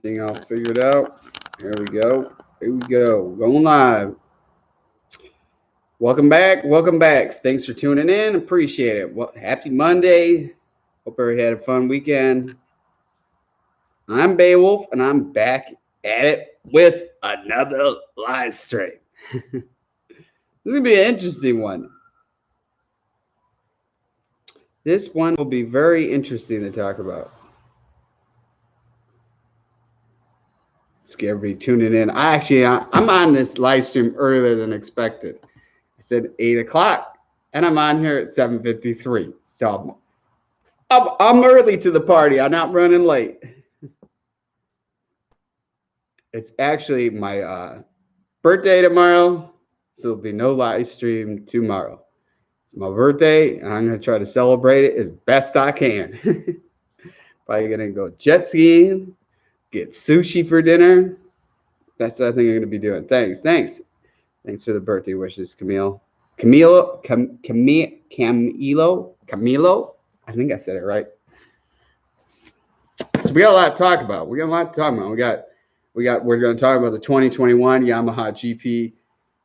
everything all figured out. Here we go. Here we go. Going live. Welcome back. Welcome back. Thanks for tuning in. Appreciate it. Well, happy Monday. Hope everybody had a fun weekend. I'm Beowulf, and I'm back at it with another live stream. This is going to be an interesting one. This one will be very interesting to talk about. Just get everybody tuning in. I'm on this live stream earlier than expected. I said 8 o'clock, and I'm on here at 7:53. So I'm early to the party. I'm not running late. It's actually my birthday tomorrow, so there'll be no live stream tomorrow. It's my birthday, and I'm going to try to celebrate it as best I can. Probably going to go jet skiing, get sushi for dinner. That's what I think I'm going to be doing. Thanks for the birthday wishes, Camilo. I think I said it right. So we got a lot to talk about. We're going to talk about the 2021 Yamaha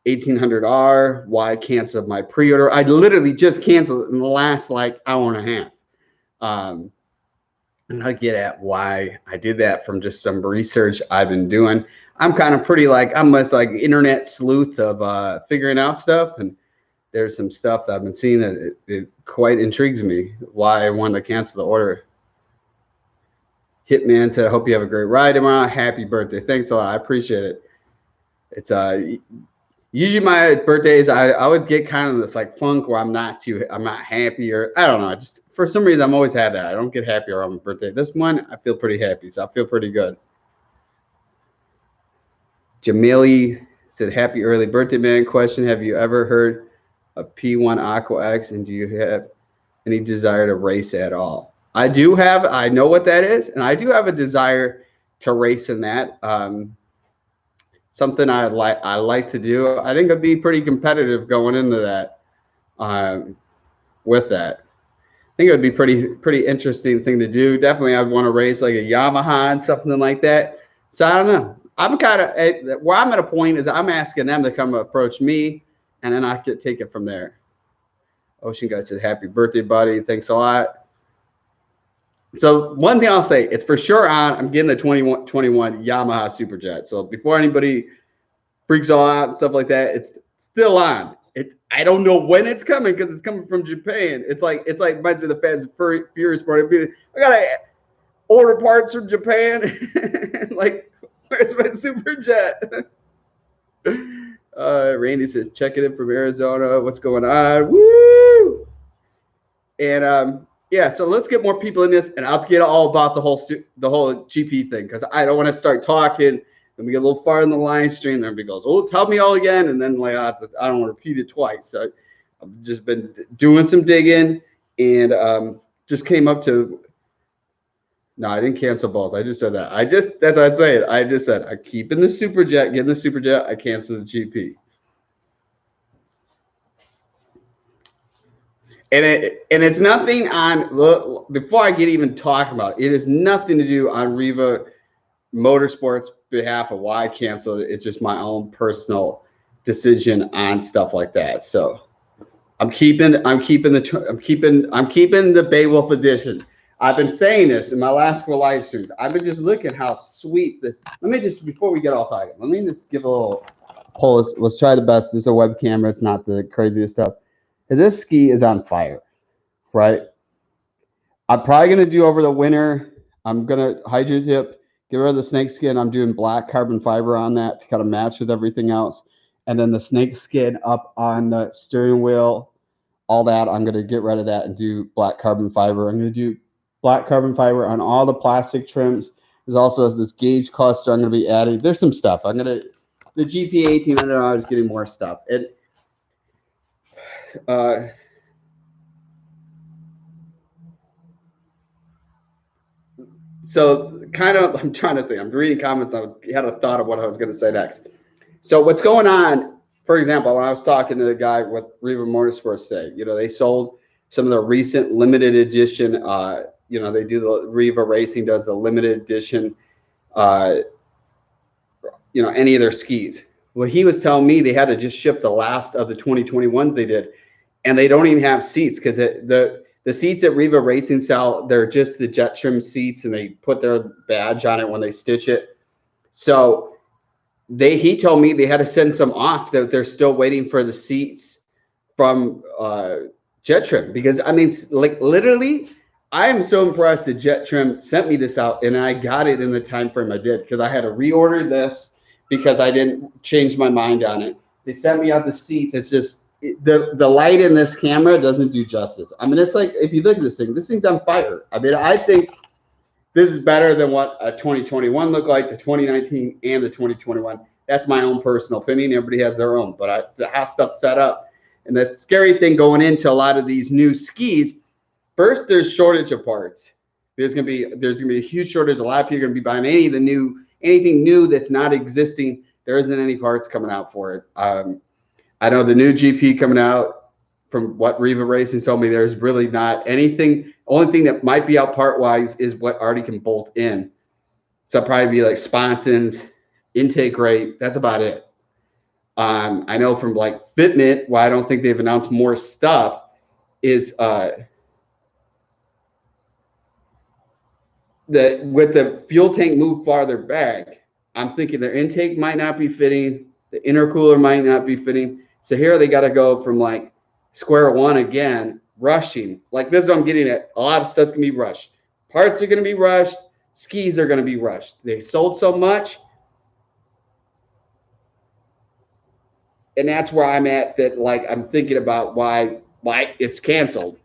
GP1800R. Why I canceled my pre-order. I literally just canceled it in the last hour and a half. And I get at why I did that from just some research I've been doing. I'm kind of pretty I'm this internet sleuth of figuring out stuff, and there's some stuff that I've been seeing that it quite intrigues me. Why I wanted to cancel the order. Hitman said, "I hope you have a great ride tomorrow. Happy birthday!" Thanks a lot. I appreciate it. It's usually my birthdays. I always get kind of this funk where I'm not happy, or I don't know. Just for some reason I'm always had that. I don't get happy around my birthday. This one I feel pretty happy, so I feel pretty good. Jamili said, "Happy early birthday, man." Question: have you ever heard of P1 Aqua X, and do you have any desire to race at all? I do have. I know what that is, and I do have a desire to race in that. Something I like to do. I think I'd be pretty competitive going into that. With that, I think it would be pretty interesting thing to do. Definitely, I'd want to race like a Yamaha and something like that. So I don't know. I'm kind of where I'm at a point is I'm asking them to come approach me, and then I could take it from there. Ocean Guy said, "Happy birthday, buddy. Thanks a lot." So one thing I'll say, it's for sure on. I'm getting the 2021 Yamaha Superjet. So before anybody freaks all out and stuff like that, it's still on. I don't know when it's coming because it's coming from Japan. It's like reminds me of the Fast and Furious part. I gotta order parts from Japan. Where's my Superjet? Randy says, "Checking in from Arizona. What's going on?" Woo! And yeah, so let's get more people in this, and I'll get all about the whole GP thing, because I don't want to start talking and we get a little far in the live stream. And everybody goes, "Oh, tell me all again," and then I don't want to repeat it twice. So I've just been doing some digging, and just came up to. No, I didn't cancel both. I just said that. That's what I said. I just said I'm keeping the Superjet, getting the Superjet. I canceled the GP. And it's nothing on, look, before I get even talking about it, it has nothing to do on Riva Motorsports' behalf of why I canceled it. It's just my own personal decision on stuff like that. So I'm keeping the Beowulf edition. I've been saying this in my last couple live streams. I've been just looking how sweet before we get all talking, let me just give a little pull. Let's try the best. This is a web camera. It's not the craziest stuff. This ski is on fire, right? I'm probably going to do over the winter. I'm going to hydro dip, get rid of the snake skin. I'm doing black carbon fiber on that to kind of match with everything else. And then the snake skin up on the steering wheel, all that, I'm going to get rid of that and do black carbon fiber. I'm going to do black carbon fiber on all the plastic trims. There's also this gauge cluster I'm going to be adding. There's some stuff. The GP1800R is getting more stuff. So kind of, I'm trying to think. I'm reading comments. I had a thought of what I was going to say next. So what's going on? For example, when I was talking to the guy with Riva Motorsports today, they sold some of the recent limited edition. They do the Riva Racing does the limited edition you know, any of their skis. Well, he was telling me they had to just ship the last of the 2021s they did, and they don't even have seats because the seats that Riva Racing sell, they're just the Jettrim seats, and they put their badge on it when they stitch it. So he told me they had to send some off, that they're still waiting for the seats from Jettrim, because I mean, like, literally, I am so impressed that Jettrim sent me this out, and I got it in the time frame I did, because I had to reorder this because I didn't change my mind on it. They sent me out the seat that's just, the light in this camera doesn't do justice. I mean, it's like, if you look at this thing's on fire. I mean, I think this is better than what a 2021 looked like, the 2019 and the 2021. That's my own personal opinion. Everybody has their own, but to have stuff set up. And the scary thing going into a lot of these new skis, first, there's shortage of parts. There's gonna be a huge shortage. A lot of people are gonna be buying anything new that's not existing. There isn't any parts coming out for it. I know the new GP coming out, from what Riva Racing told me, there's really not anything. Only thing that might be out part-wise is what already can bolt in. So it'll probably be like sponsons, intake rate. That's about it. I know from like Fitment, why I don't think they've announced more stuff is that with the fuel tank moved farther back, I'm thinking their intake might not be fitting, the intercooler might not be fitting. So here they got to go from like square one again, rushing. Like, this is what I'm getting at. A lot of stuff's gonna be rushed. Parts are gonna be rushed. Skis are gonna be rushed. They sold so much, and that's where I'm at. That, like, I'm thinking about why it's canceled.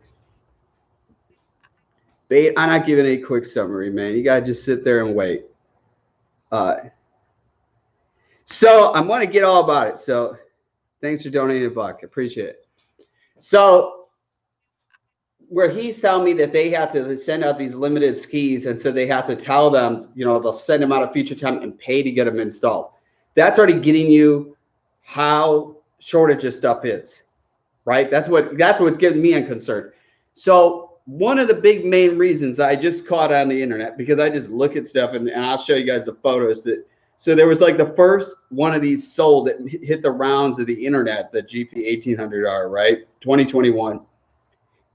I'm not giving a quick summary, man. You gotta just sit there and wait. So I'm gonna get all about it. So thanks for donating $1. Appreciate it. So where he's telling me that they have to send out these limited skis, and so they have to tell them, you know, they'll send them out a future time and pay to get them installed. That's already getting you how shortage of stuff is, right? That's what's getting me unconcerned. So one of the big main reasons I just caught on the internet, because I just look at stuff, and I'll show you guys the photos that. So there was like the first one of these sold that hit the rounds of the internet, the GP1800R, right? 2021.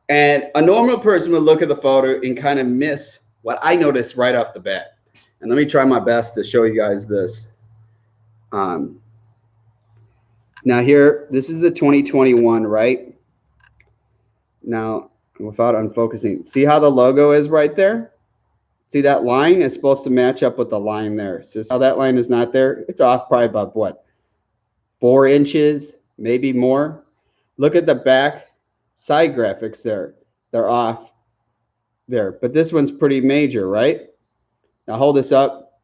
And a normal person would look at the photo and kind of miss what I noticed right off the bat. And let me try my best to show you guys this. Now here, this is the 2021, right? Now, without unfocusing, see how the logo is right there? See, that line is supposed to match up with the line there. So how that line is not there? It's off probably about what? 4 inches, maybe more. Look at the back side graphics there. They're off there. But this one's pretty major, right? Now hold this up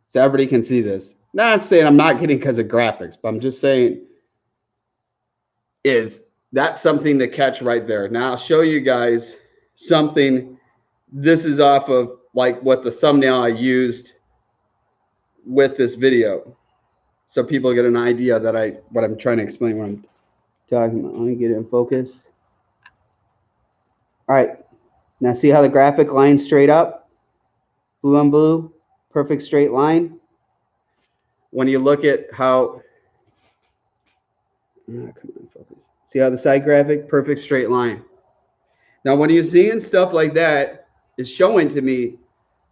so everybody can see this. Now I'm saying I'm not getting because of graphics, but I'm just saying that's something to catch right there. Now I'll show you guys something. This is off of like what the thumbnail I used with this video, so people get an idea that what I'm trying to explain, what I'm talking about. Let me get it in focus. All right, now see how the graphic line's straight up, blue on blue, perfect straight line. When you look at how, come on, focus. See how the side graphic, perfect straight line. Now when you're seeing stuff like that, it's showing to me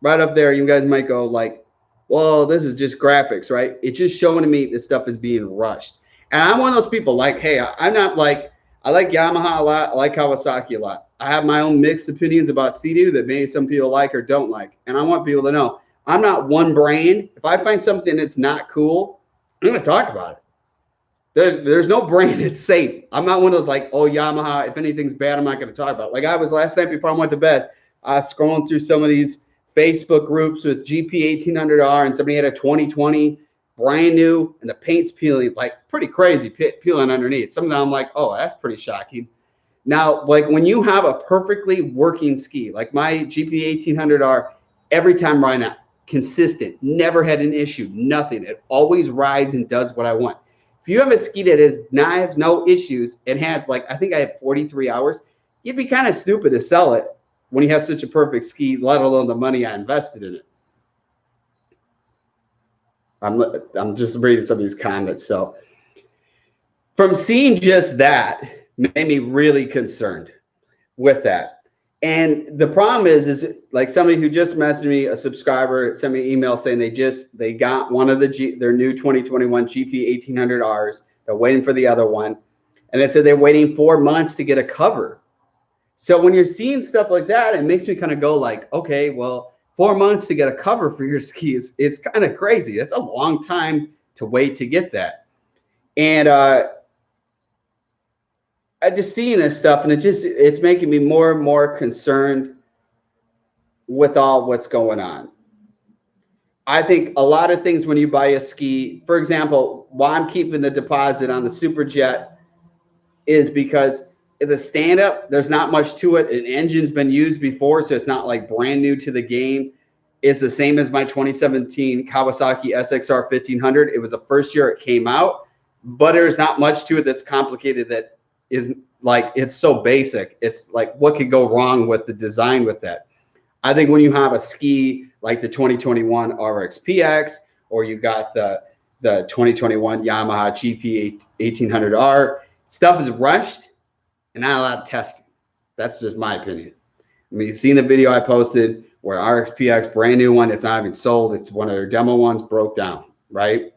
right up there. You guys might go like, well, this is just graphics, right? It's just showing to me this stuff is being rushed. And I'm one of those people like, hey, I'm not like, I like Yamaha a lot. I like Kawasaki a lot. I have my own mixed opinions about Sea-Doo that maybe some people like or don't like. And I want people to know I'm not one brand. If I find something that's not cool, I'm going to talk about it. There's no brand that's safe. I'm not one of those like, oh, Yamaha, if anything's bad, I'm not going to talk about it. Like I was last night before I went to bed, I was scrolling through some of these Facebook groups with GP1800R, and somebody had a 2020 brand new, and the paint's peeling, like pretty crazy, peeling underneath. Some of them I'm like, oh, that's pretty shocking. Now, like when you have a perfectly working ski, like my GP1800R, every time right now, consistent, never had an issue, nothing. It always rides and does what I want. If you have a ski that has no issues and has like, I think I have 43 hours, you'd be kind of stupid to sell it when you have such a perfect ski, let alone the money I invested in it. I'm just reading some of these comments. So from seeing just that made me really concerned with that. And the problem is like somebody who just messaged me, a subscriber, sent me an email saying they got one of their new 2021 GP1800Rs. They're waiting for the other one. And it said they're waiting 4 months to get a cover. So when you're seeing stuff like that, it makes me kind of go like, okay, well, 4 months to get a cover for your skis is kind of crazy. That's a long time to wait to get that. And I just seeing this stuff, and it's making me more and more concerned with all what's going on. I think a lot of things when you buy a ski, for example, why I'm keeping the deposit on the Super Jet is because it's a stand-up. There's not much to it. An engine's been used before, so it's not like brand new to the game. It's the same as my 2017 Kawasaki SXR 1500. It was the first year it came out, but there's not much to it that's complicated that is like, it's so basic. It's like, what could go wrong with the design with that? I think when you have a ski like the 2021 RXT-X, or you got the 2021 Yamaha GP1800R, stuff is rushed and not a lot of testing. That's just my opinion. I mean, you've seen the video I posted where RXT-X, brand new one, it's not even sold. It's one of their demo ones, broke down, right?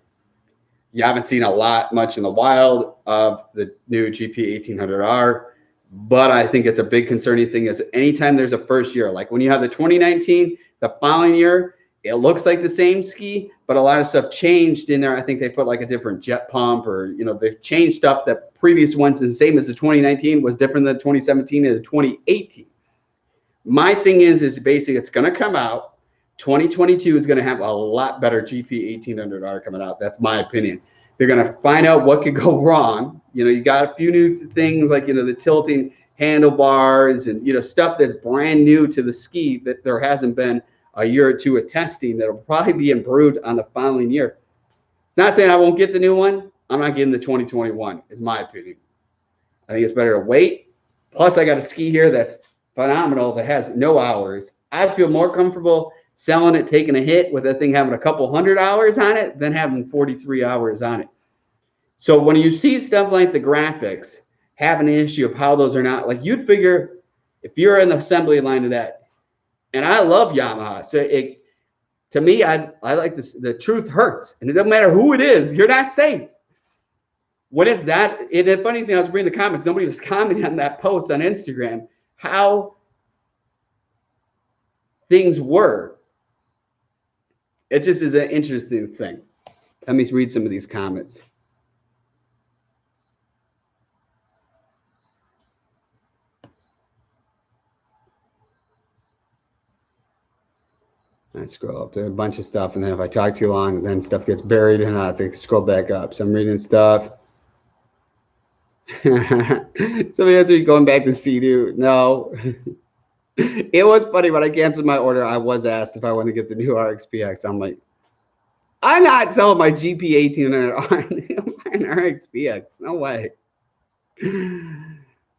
You haven't seen much in the wild of the new GP1800R, but I think it's a big concerning thing is anytime there's a first year, like when you have the 2019, the following year, it looks like the same ski, but a lot of stuff changed in there. I think they put like a different jet pump, or, you know, they've changed stuff that previous ones is the same as the 2019 was different than 2017 and the 2018. My thing is basically it's going to come out. 2022 is going to have a lot better GP1800R coming out. That's my opinion. They're going to find out what could go wrong. You know, you got a few new things like, you know, the tilting handlebars and, you know, stuff that's brand new to the ski that there hasn't been a year or two of testing that'll probably be improved on the following year. It's not saying I won't get the new one. I'm not getting the 2021, is my opinion. I think it's better to wait. Plus, I got a ski here that's phenomenal that has no hours. I feel more comfortable selling it, taking a hit with that thing having a couple hundred hours on it than having 43 hours on it. So when you see stuff like the graphics have an issue of how those are not, like you'd figure if you're in the assembly line of that, and I love Yamaha. So to me, I like this, the truth hurts. And it doesn't matter who it is, you're not safe. What is that? And the funny thing, I was reading the comments, nobody was commenting on that post on Instagram, how things were. It just is an interesting thing. Let me read some of these comments. I scroll up. There's a bunch of stuff, and then if I talk too long, then stuff gets buried, and I have to scroll back up. So I'm reading stuff. Somebody else is going back to Sea-Doo. No. It was funny when I canceled my order. I was asked if I want to get the new RXT-X. I'm like, I'm not selling my GP1800R an RXT-X. No way.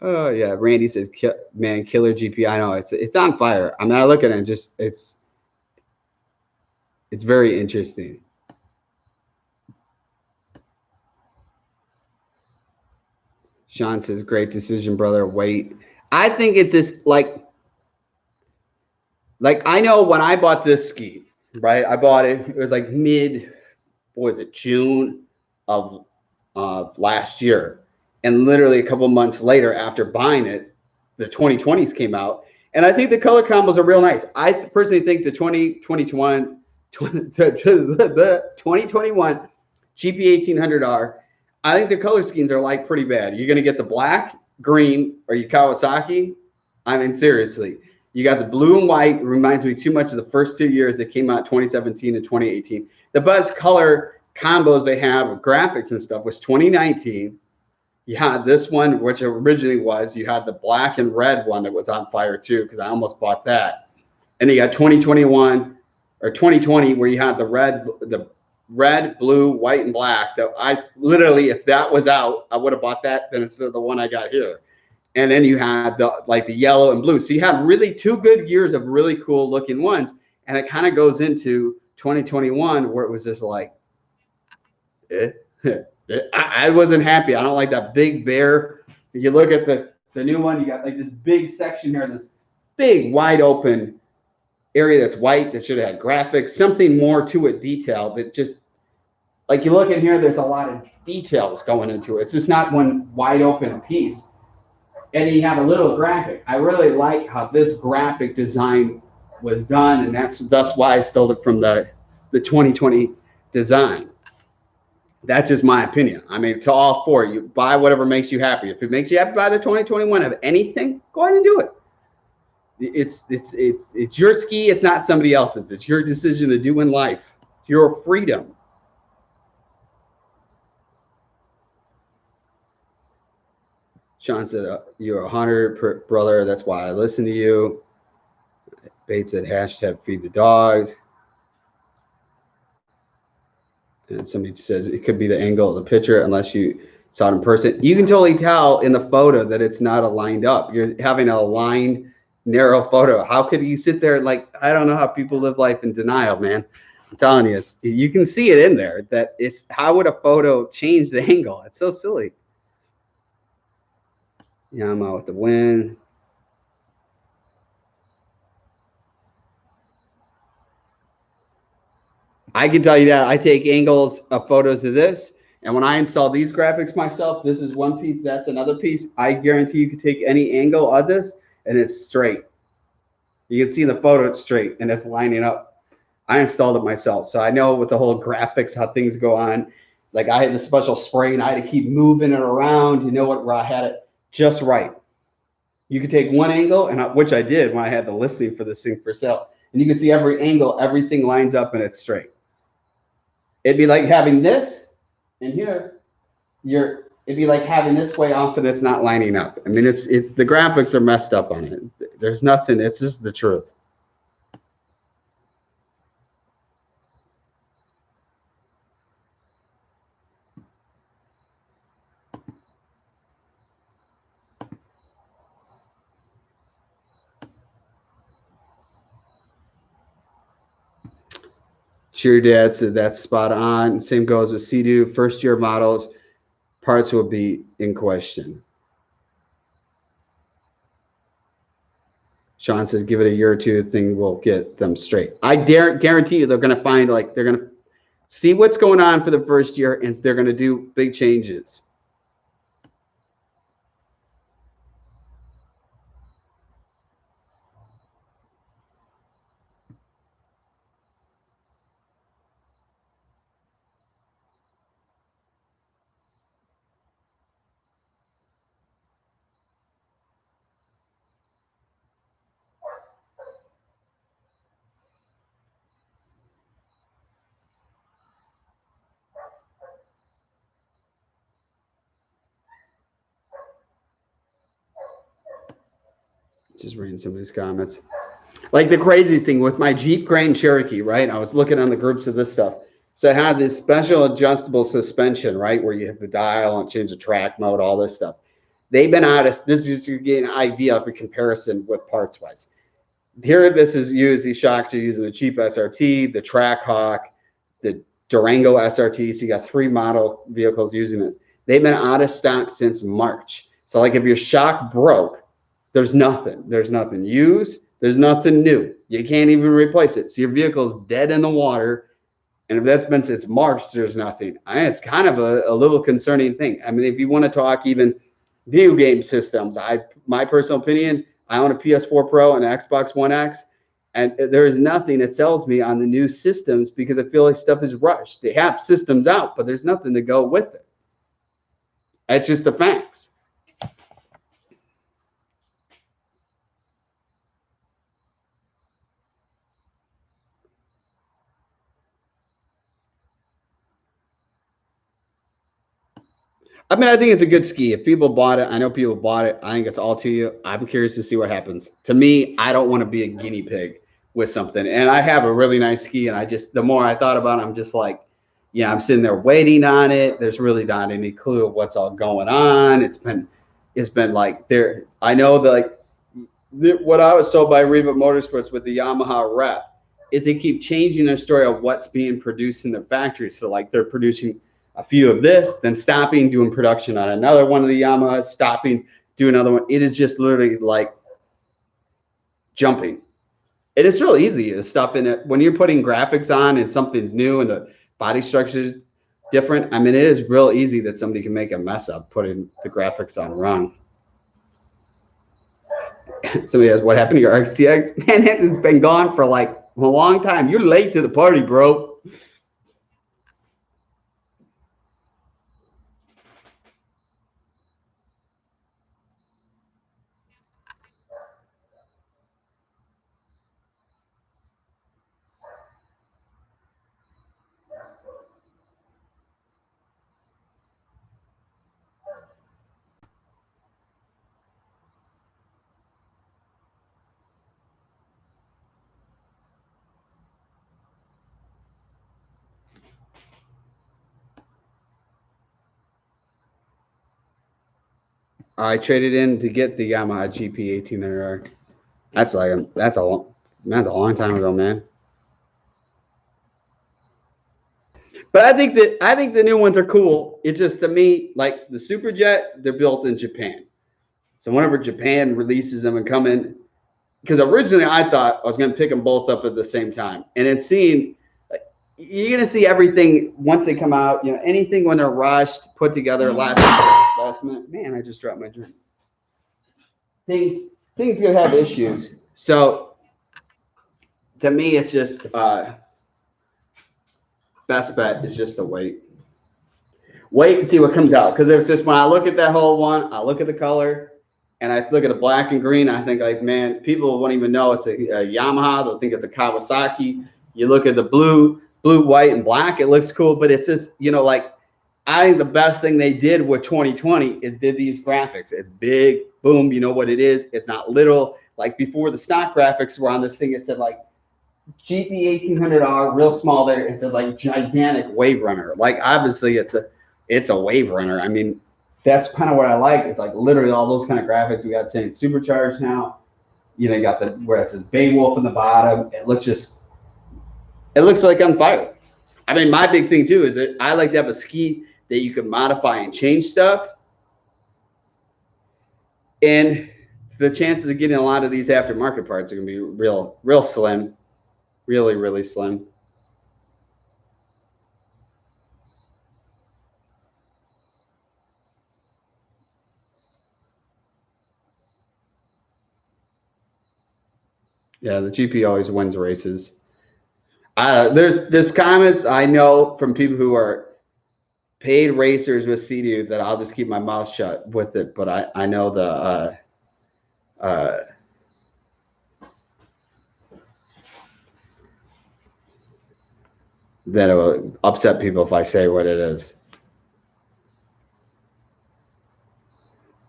Oh yeah, Randy says, "Man, killer GP." I know it's on fire. I'm not looking at it. Just it's very interesting. Sean says, "Great decision, brother. Wait." I think it's this like I know when I bought this ski, right? I bought it. It was like June of last year, and literally a couple months later, after buying it, the 2020s came out, and I think the color combos are real nice. I personally think the 2021 GP1800R, I think the color schemes are like pretty bad. You're gonna get the black, green, or you Kawasaki. I mean, seriously. You got the blue and white. It reminds me too much of the first 2 years that came out, 2017 and 2018. The best color combos they have with graphics and stuff was 2019. You had this one, which originally was, you had the black and red one that was on fire too, because I almost bought that. And you got 2021 or 2020 where you had the red, blue, white, and black. That I literally, if that was out, I would have bought that then instead of the one I got here. And then you had the yellow and blue. So you had really 2 good years of really cool looking ones. And it kind of goes into 2021 where it was just like, I wasn't happy. I don't like that big bear. If you look at the new one, you got like this big section here, this big wide open area that's white that should have had graphics, something more to it, detail that just like you look in here, there's a lot of details going into it. It's just not one wide open piece. And you have a little graphic. I really like how this graphic design was done, and that's why I stole it from the 2020 design. That's just my opinion. I mean, to all four, you buy whatever makes you happy. If it makes you happy, buy the 2021 of anything, go ahead and do it. It's your ski. It's not somebody else's. It's your decision to do in life. It's your freedom. Sean said, you're a hunter, brother. That's why I listen to you. Bates said, hashtag feed the dogs. And somebody says it could be the angle of the picture unless you saw it in person. You can totally tell in the photo that it's not aligned up. You're having a aligned, narrow photo. How could you sit there like, I don't know how people live life in denial, man. I'm telling you, you can see it in there that it's, how would a photo change the angle? It's so silly. Yeah, I'm out with the wind. I can tell you that I take angles of photos of this, and when I install these graphics myself, this is one piece, that's another piece. I guarantee you can take any angle of this, and it's straight. You can see the photo, it's straight, and it's lining up. I installed it myself, so I know with the whole graphics, how things go on. Like I had the special spray, and I had to keep moving it around, you know what, where I had it just right. You could take one angle, and which I did when I had the listing for this thing for sale, and you can see every angle, everything lines up, and it's straight. It'd be like having this, and here, it'd be like having this way off, and it's not lining up. I mean, the graphics are messed up on it. There's nothing. It's just the truth. Sure, Dad said that's spot on. Same goes with Sea-Doo. First year models, parts will be in question. Sean says, give it a year or two, thing will get them straight. I guarantee you they're going to find, like, they're going to see what's going on for the first year, and they're going to do big changes. Just reading some of these comments. Like the craziest thing with my Jeep Grand Cherokee, right? I was looking on the groups of this stuff. So it has this special adjustable suspension, right? Where you have the dial and change the track mode, all this stuff. They've been out of, this is to get an idea of a comparison with parts wise. Here, this is used, these shocks are using the cheap SRT, the Trackhawk, the Durango SRT. So you got 3 model vehicles using it. They've been out of stock since March. So like if your shock broke, there's nothing used, there's nothing new. You can't even replace it. So your vehicle's dead in the water. And if that's been since March, there's nothing. It's kind of a little concerning thing. I mean, if you want to talk even video game systems, my personal opinion, I own a PS4 Pro and an Xbox One X, and there is nothing that sells me on the new systems because I feel like stuff is rushed. They have systems out, but there's nothing to go with it. That's just the facts. I mean, I think it's a good ski. If people bought it, I know people bought it. I think it's all to you. I'm curious to see what happens. To me, I don't want to be a guinea pig with something. And I have a really nice ski, and the more I thought about it, I'm just like, I'm sitting there waiting on it. There's really not any clue of what's all going on. It's been like there. I know that what I was told by Riva Motorsports with the Yamaha rep is they keep changing their story of what's being produced in the factory. So like they're producing a few of this, then stopping, doing production on another one of the Yamahas, stopping, do another one. It is just literally like jumping. It is real easy to stuff in it when you're putting graphics on and something's new and the body structure is different. I mean, it is real easy that somebody can make a mess up putting the graphics on wrong. Somebody asks, what happened to your RXT-X? Man, it has been gone for like a long time. You're late to the party, bro. I traded in to get the Yamaha GP1800R. That's a long time ago, man. But I think the new ones are cool. It's just, to me, like the Superjet, they're built in Japan. So whenever Japan releases them and come in, because originally I thought I was going to pick them both up at the same time, and then seeing, like, you're going to see everything once they come out. You know, anything when they're rushed, put together last minute. Man, I just dropped my drink. Things gonna have issues. So to me, it's just best bet is just to wait and see what comes out. Because it's just, when I look at that whole one, I look at the color and I look at the black and green, I think, like, man, people won't even know it's a Yamaha. They'll think it's a Kawasaki. You look at the blue, white, and black, it looks cool, but it's just, you know, like, I think the best thing they did with 2020 is did these graphics. It's big, boom, you know what it is. It's not little. Like before, the stock graphics were on this thing, it said like GP1800R, real small there. It said like gigantic wave runner. Like, obviously it's a wave runner. I mean, that's kind of what I like. It's like literally all those kind of graphics. We got saying supercharged now. You know, you got the where it says Beowulf in the bottom. It looks like on fire. I mean, my big thing too is that I like to have a ski that you can modify and change stuff. And the chances of getting a lot of these aftermarket parts are going to be real slim. Really, really slim. Yeah, the GP always wins races. There's comments I know from people who are paid racers with Sea-Doo that I'll just keep my mouth shut with it. But I know that it will upset people if I say what it is.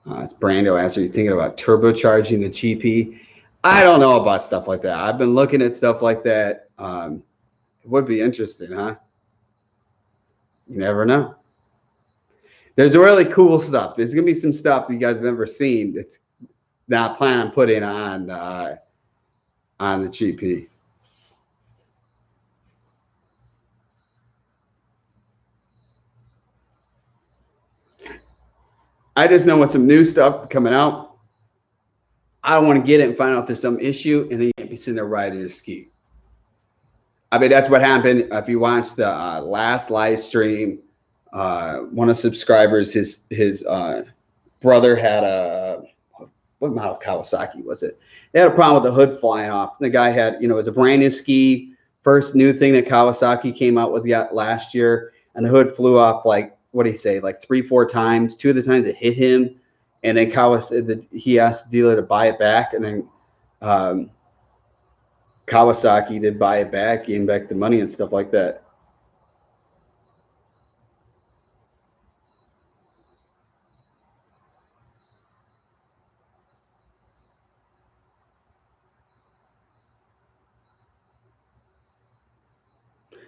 It's Brando asks, are you thinking about turbocharging the GP? I don't know about stuff like that. I've been looking at stuff like that. It would be interesting, huh? You never know. There's really cool stuff. There's going to be some stuff that you guys have never seen that's not planning on putting on the GP. I just know with some new stuff coming out, I don't want to get it and find out there's some issue, and then you can't be sitting there riding your ski. I mean, that's what happened. If you watched the last live stream, one of the subscribers, his brother had what model Kawasaki was it? They had a problem with the hood flying off. The guy had, you know, it was a brand new ski, first new thing that Kawasaki came out with last year, and the hood flew off like, what did he say, like 3-4 times. 2 of the times it hit him, and then he asked the dealer to buy it back, and then Kawasaki did buy it back, gave him back the money and stuff like that.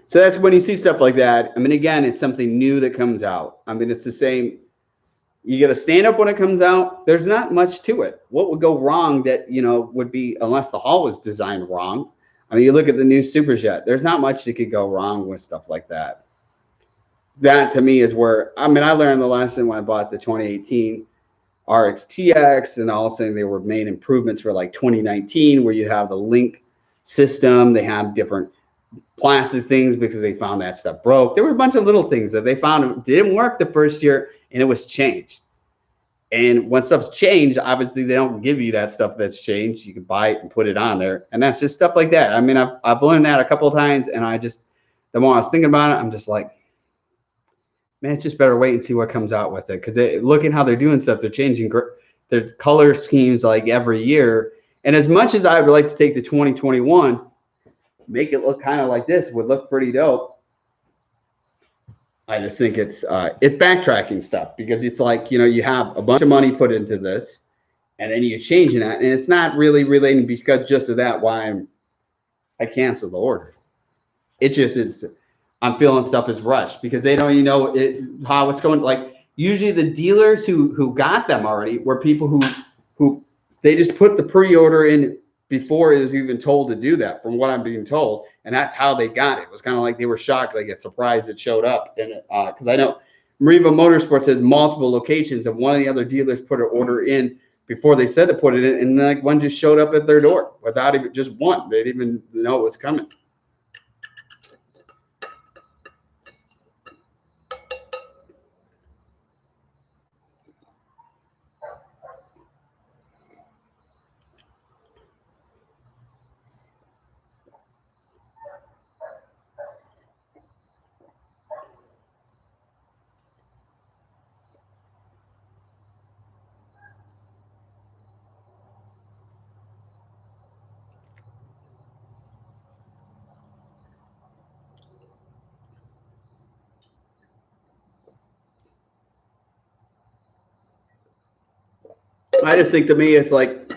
So that's when you see stuff like that. I mean, again, it's something new that comes out. I mean, it's the same. You got to stand up when it comes out. There's not much to it. What would go wrong that, you know, would be, unless the hull was designed wrong. I mean, you look at the new Superjet. There's not much that could go wrong with stuff like that. that to me is where, I mean, I learned the lesson when I bought the 2018 RXT-X, and also they were made improvements for like 2019 where you have the link system. They have different plastic things because they found that stuff broke. There were a bunch of little things that they found didn't work the first year, and it was changed. And when stuff's changed, obviously they don't give you that stuff that's changed. You can buy it and put it on there, and that's just stuff like that. I mean, I've learned that a couple of times, and I just, the more I was thinking about it, I'm just like, man, it's just better wait and see what comes out with it. Because looking how they're doing stuff, they're changing their color schemes like every year. And as much as I would like to take the 2021, make it look kind of like this, would look pretty dope. I just think it's backtracking stuff, because it's like, you know, you have a bunch of money put into this, and then you're changing that, and it's not really relating because just of that why I canceled the order. It just is. I'm feeling stuff is rushed because they don't even know how it's going. Like usually the dealers who got them already were people who they just put the pre-order in before it was even told to do that, from what I'm being told, and that's how they got it. It was kind of like they were shocked, like it's surprised it showed up. And because I know Riva Motorsports has multiple locations, and one of the other dealers put an order in before they said to put it in, and like one just showed up at their door without even just one. They didn't even know it was coming. I just think to me, it's like,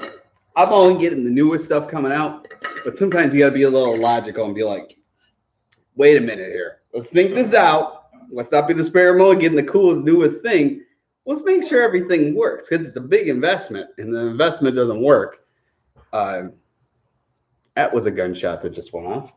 I'm only getting the newest stuff coming out, but sometimes you got to be a little logical and be like, wait a minute here. Let's think this out. Let's not be the spare mode getting the coolest, newest thing. Let's make sure everything works, because it's a big investment, and the investment doesn't work. That was a gunshot that just went off.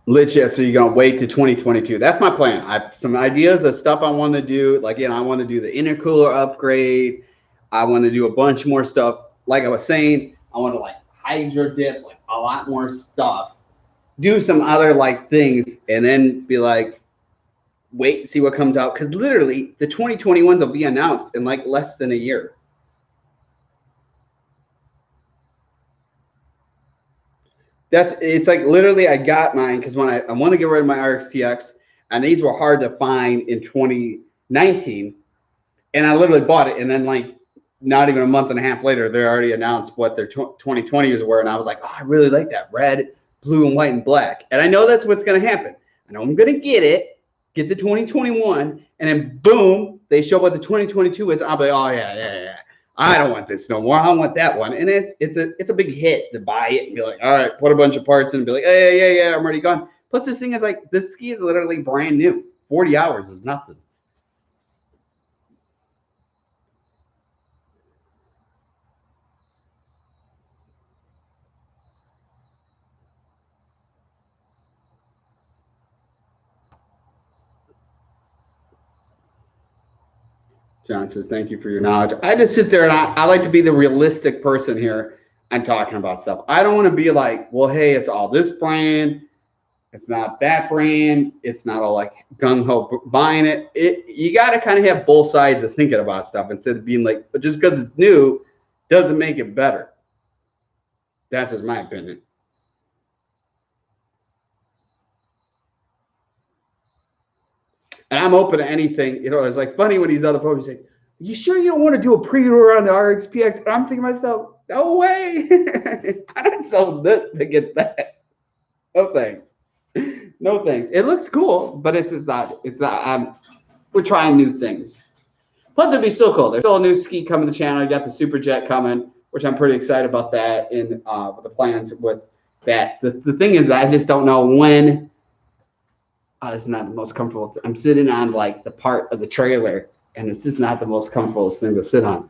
Legit, so you're gonna wait to 2022. That's my plan. I have some ideas of stuff I want to do. Like, you know, I want to do the intercooler upgrade. I want to do a bunch more stuff. Like I was saying, I want to like hydro dip, like a lot more stuff. Do some other like things, and then be like, wait and see what comes out. Because literally, the 2021s will be announced in like less than a year. It's like literally I got mine because when I want to get rid of my RXT-X, and these were hard to find in 2019, and I literally bought it, and then like not even a month and a half later, they already announced what their 2020s were, and I was like, oh, I really like that red, blue, and white, and black, and I know that's what's going to happen. I know I'm going to get the 2021, and then boom, they show what the 2022 is. I'll be like, oh yeah. I don't want this no more. I want that one. And it's a big hit to buy it and be like, all right, put a bunch of parts in and be like, hey, yeah, I'm already gone. Plus, this thing is like, this ski is literally brand new. 40 hours is nothing. John says, thank you for your knowledge. I just sit there and I like to be the realistic person here. I'm talking about stuff. I don't want to be like, well, hey, it's all this brand. It's not that brand. It's not all like gung-ho buying it. You got to kind of have both sides of thinking about stuff instead of being like, but just because it's new doesn't make it better. That's just my opinion. And I'm open to anything. You know, it's like funny when these other folks say, you sure you don't want to do a pre-order on the RXT-X? And I'm thinking to myself, no way. I don't sell this to get that. No thanks. No thanks. It looks cool, but it's just not. It's not. We're trying new things. Plus, it'd be so cool. There's still a new ski coming to the channel. You got the Super Jet coming, which I'm pretty excited about that. And with the plans with that. The thing is, I just don't know when. It's not the most comfortable. I'm sitting on like the part of the trailer, and it's just not the most comfortable thing to sit on.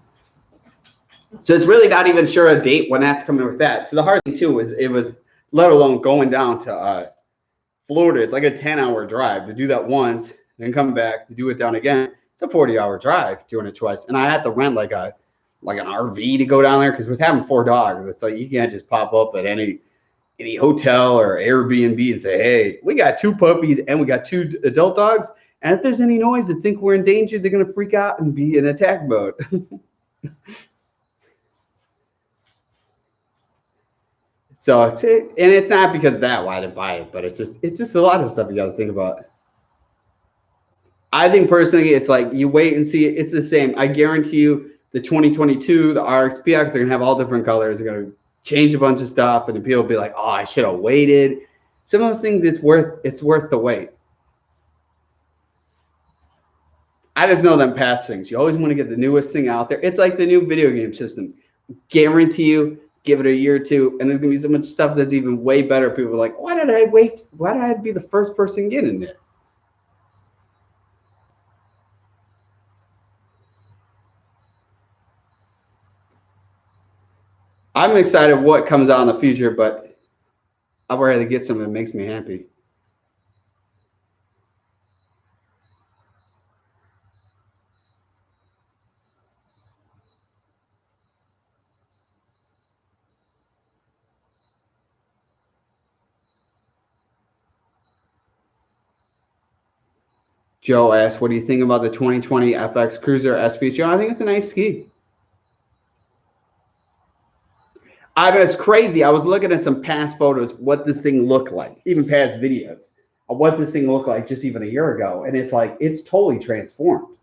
So it's really not even sure a date when that's coming with that. So the hard thing too is it was let alone going down to Florida. It's like a 10-hour drive to do that once, then come back to do it down again. It's a 40-hour drive doing it twice. And I had to rent like an RV to go down there because with having 4 dogs, it's like you can't just pop up at any hotel or Airbnb and say, hey, we got 2 puppies and we got 2 adult dogs. And if there's any noise that think we're endangered, they're going to freak out and be in attack mode. So it's not because of that why I didn't buy it, but it's just a lot of stuff you got to think about. I think personally, it's like you wait and see. It's the same. I guarantee you, the 2022, the RXT-X, they're gonna have all different colors. They're gonna change a bunch of stuff, and then people will be like, "Oh, I should have waited." Some of those things, it's worth the wait. I just know them past things. You always want to get the newest thing out there. It's like the new video game system. Guarantee you, give it a year or two, and there's gonna be so much stuff that's even way better. People are like, "Why did I wait? Why did I be the first person getting it?" I'm excited what comes out in the future, but I'd rather get something that makes me happy. Joe asks, what do you think about the 2020 FX Cruiser SVHO? I think it's a nice ski. I mean, it's crazy. I was looking at some past photos, what this thing looked like, even past videos of what this thing looked like just even a year ago. And it's like, it's totally transformed.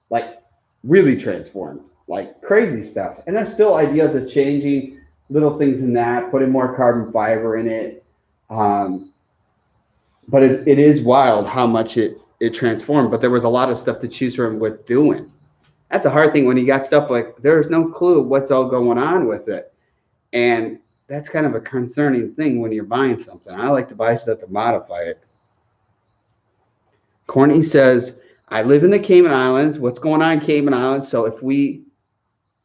Like, really transformed. Like, crazy stuff. And there's still ideas of changing little things in that, putting more carbon fiber in it. But it is wild how much it transformed. But there was a lot of stuff to choose from with doing. That's a hard thing when you got stuff like there's no clue what's all going on with it. And that's kind of a concerning thing when you're buying something. I like to buy stuff to modify it. Courtney says, I live in the Cayman Islands. What's going on in Cayman Islands? So if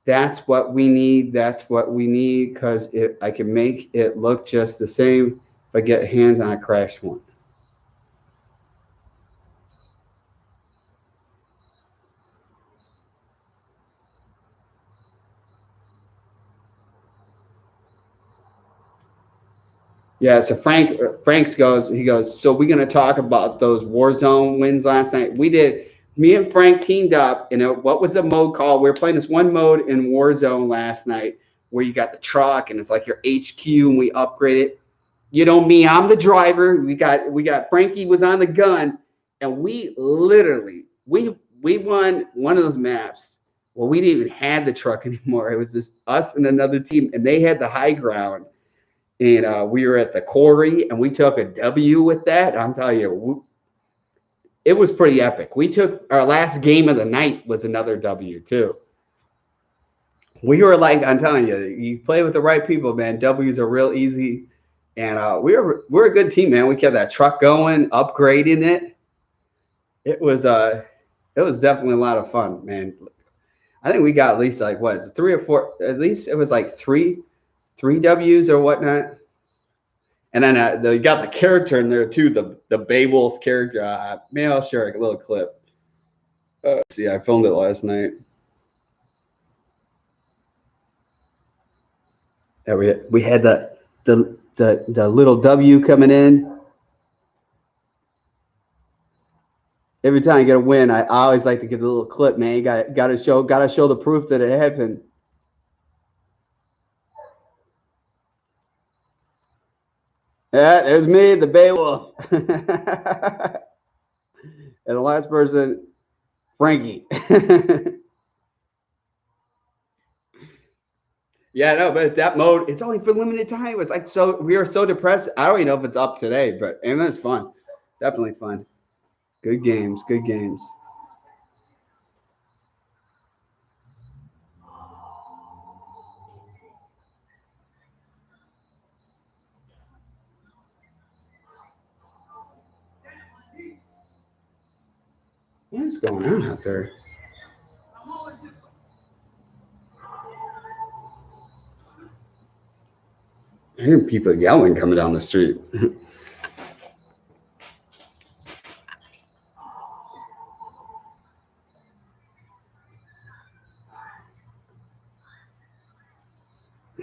that's what we need because I can make it look just the same if I get hands on a crashed one. Yeah, so Franks goes, so we're going to talk about those Warzone wins last night. We did. Me and Frank teamed up, what was the mode called? We were playing this one mode in Warzone last night where you got the truck and it's like your HQ and we upgrade it. Me, I'm the driver. We got Frankie was on the gun and we literally, we won one of those maps. Well, we didn't even have the truck anymore. It was just us and another team and they had the high ground. And we were at the quarry, and we took a W with that. I'm telling you, it was pretty epic. We took our last game of the night was another W too. We were like, I'm telling you, you play with the right people, man. W's are real easy, and we're a good team, man. We kept that truck going, upgrading it. It was definitely a lot of fun, man. I think we got at least like what is it, 3 or 4? At least it was like three W's or whatnot. And then they got the character in there too, the Beowulf character. Maybe I'll share a little clip. See, I filmed it last night. Yeah, we had the little W coming in. Every time you get a win, I always like to give a little clip, man. You got to show the proof that it happened. Yeah, there's me, the Beowulf. And the last person, Frankie. Yeah, no, but that mode, it's only for limited time. It was like we were so depressed. I don't even know if it's up today, but and it's fun. Definitely fun. Good games, good games. What's going on out there? I hear people yelling coming down the street. Let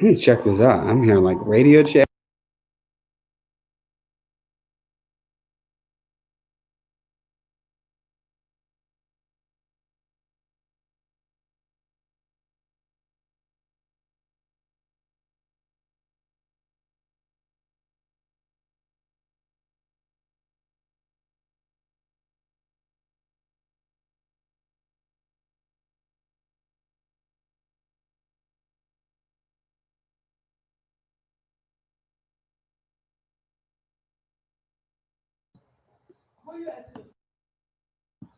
me check this out. I'm hearing like radio chat.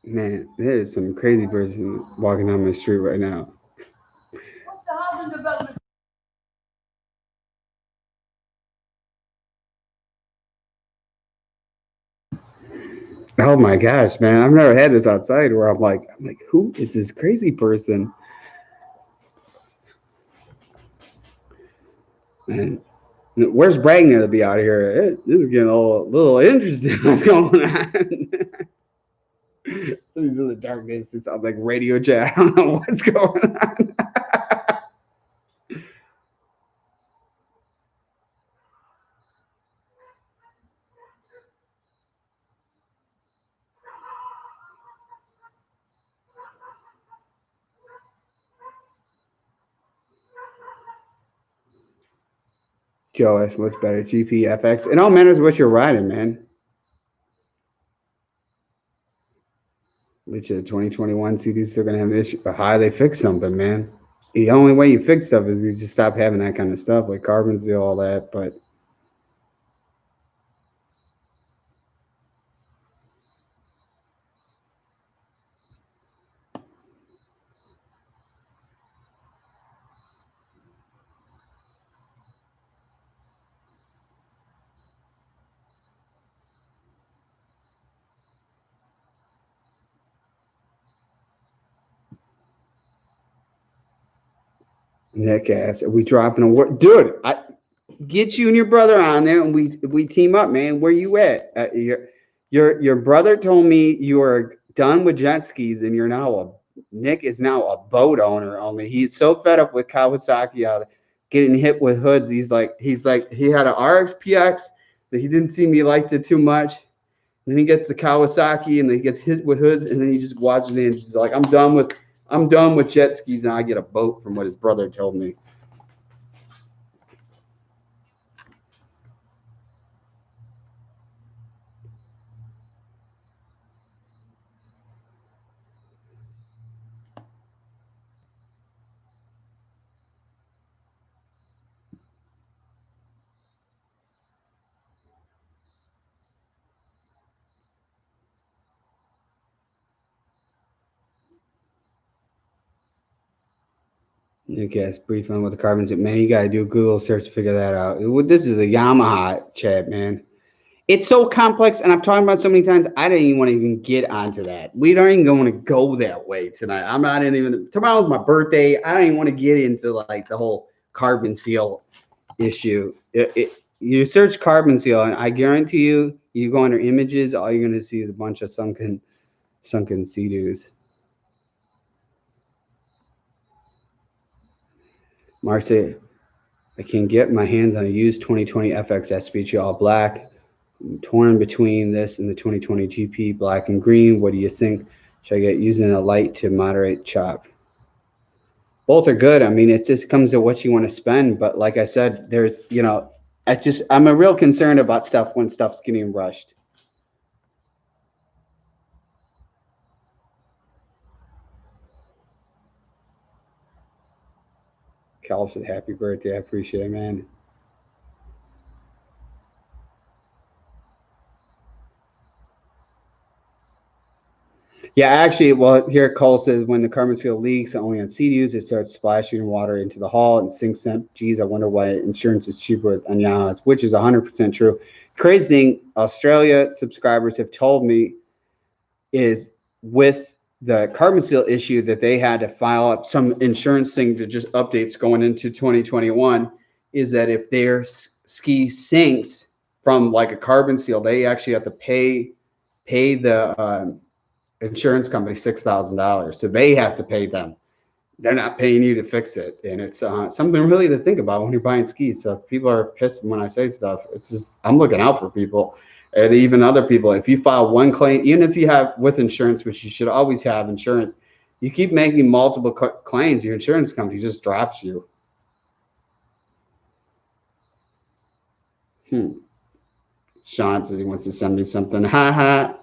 Man, there is some crazy person walking down my street right now. What's the housing development? Oh my gosh, man. I've never had this outside where I'm like, who is this crazy person? Man, where's Bragg to be out here? This is getting a little interesting. What's going on? Somebody's in the darkness. It sounds like radio chat. I don't know what's going on. Joe, what's better, GP, FX? It all matters what you're riding, man. Which the 2021 CDs still gonna have an issue. But how they fix something, man? The only way you fix stuff is you just stop having that kind of stuff, like carbon steel, all that. But Nick ass, are we dropping a word, dude? I get you and your brother on there, and we team up, man. Where you at? Your brother told me you are done with jet skis, and Nick is now a boat owner. Only he's so fed up with Kawasaki getting hit with hoods. He's like he had an RXT-X that he didn't seem he liked it too much. Then he gets the Kawasaki, and then he gets hit with hoods, and then he just watches it, and he's like, I'm done with jet skis, and I get a boat, from what his brother told me. Nick asked brief on what the carbons. Man, you gotta do a Google search to figure that out. This is the Yamaha chat, man. It's so complex, and I've talked about it so many times. I didn't even want to even get onto that. We don't even want to go that way tonight. I'm not even. Tomorrow's my birthday. I don't even want to get into like the whole carbon seal issue. You search carbon seal, and I guarantee you, you go under images, all you're gonna see is a bunch of sunken sea-doos. Mark said, I can get my hands on a used 2020 FX SVHO all black. I'm torn between this and the 2020 GP black and green. What do you think? Should I get using a light to moderate chop? Both are good. I mean, it just comes to what you want to spend. But like I said, there's, I'm a real concerned about stuff when stuff's getting rushed. Cal said, happy birthday. I appreciate it, man. Yeah, actually, well, here Cole says when the carbon seal leaks only on CDUs, it starts splashing water into the hull and sinks them. Geez, I wonder why insurance is cheaper on Yamaha's, which is 100% true. Crazy thing, Australia subscribers have told me is with the carbon seal issue that they had to file up some insurance thing to just updates going into 2021 is that if their ski sinks from like a carbon seal, they actually have to pay the insurance company $6,000. So they have to pay them. They're not paying you to fix it. And it's something really to think about when you're buying skis. So if people are pissed when I say stuff, it's just, I'm looking out for people. And even other people, if you file one claim, even if you have with insurance, which you should always have insurance, you keep making multiple claims, your insurance company just drops you. Sean says he wants to send me something. Ha ha.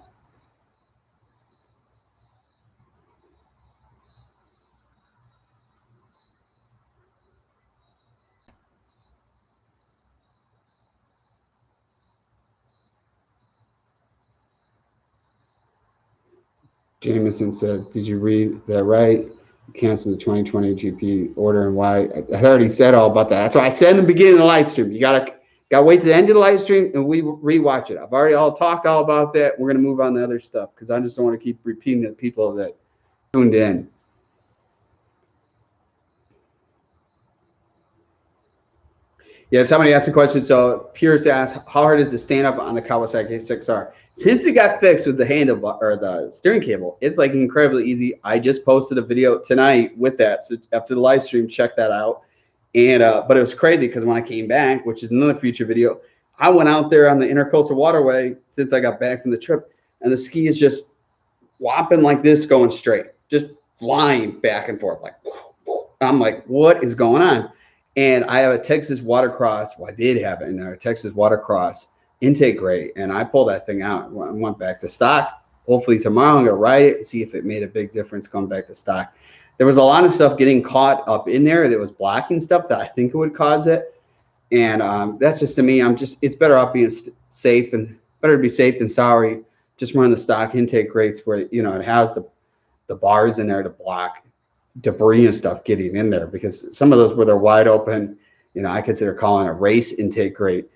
Jameson said, did you read that right? Cancel the 2020 GP order and why? I already said all about that. That's why I said in the beginning of the live stream, you gotta wait to the end of the live stream and we rewatch it. I've already talked all about that. We're gonna move on to other stuff because I just don't want to keep repeating to people that tuned in. Yeah, somebody asked a question. So Pierce asked, how hard is the stand up on the Kawasaki 6R? Since it got fixed with the handlebar or the steering cable, it's like incredibly easy. I just posted a video tonight with that. So after the live stream, check that out. And but it was crazy because when I came back, which is another future video, I went out there on the Intercoastal Waterway since I got back from the trip, and the ski is just whopping like this, going straight, just flying back and forth. Like, I'm like, what is going on? And I have a Texas Watercross. Well, I did have it in there, a Texas Watercross intake grate, and I pulled that thing out and went back to stock. Hopefully tomorrow I'm gonna ride it and see if it made a big difference coming back to stock. There was a lot of stuff getting caught up in there that was blocking stuff that I think it would cause it, and that's just to me. It's better off being safe, and better to be safe than sorry. Just run the stock intake grates where it has the bars in there to block debris and stuff getting in there, because some of those where they're wide open, I consider calling a race intake grate.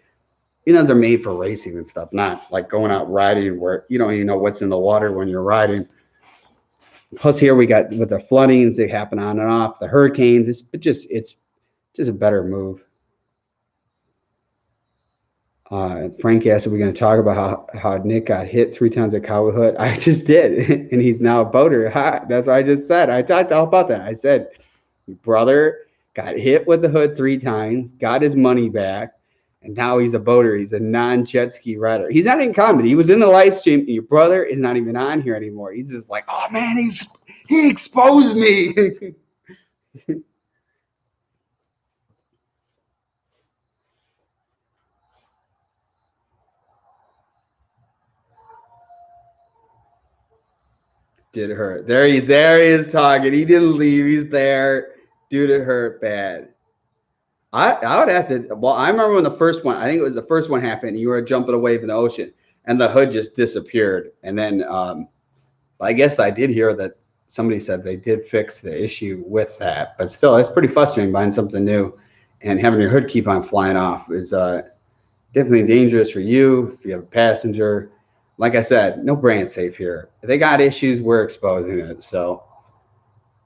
They're made for racing and stuff, not like going out riding where you don't even know what's in the water when you're riding. Plus here we got with the floodings, they happen on and off, the hurricanes, it's just a better move. Frank asked, are we going to talk about how Nick got hit 3 times at Cowboy Hood? I just did, and he's now a boater. That's what I just said. I talked all about that. I said, your brother got hit with the hood 3 times, got his money back, and now he's a boater. He's a non-jet ski rider. He's not in comedy. He was in the live stream, and your brother is not even on here anymore. He's just like, oh, man, he exposed me. Did it hurt? There he is talking. He didn't leave. He's there. Dude, it hurt bad. I would have to. Well, I remember when the first one, I think it was the first one happened. You were jumping a wave in the ocean, and the hood just disappeared. And then I guess I did hear that somebody said they did fix the issue with that. But still, it's pretty frustrating buying something new and having your hood keep on flying off is definitely dangerous for you if you have a passenger. Like I said, no brand safe here. If they got issues, we're exposing it. So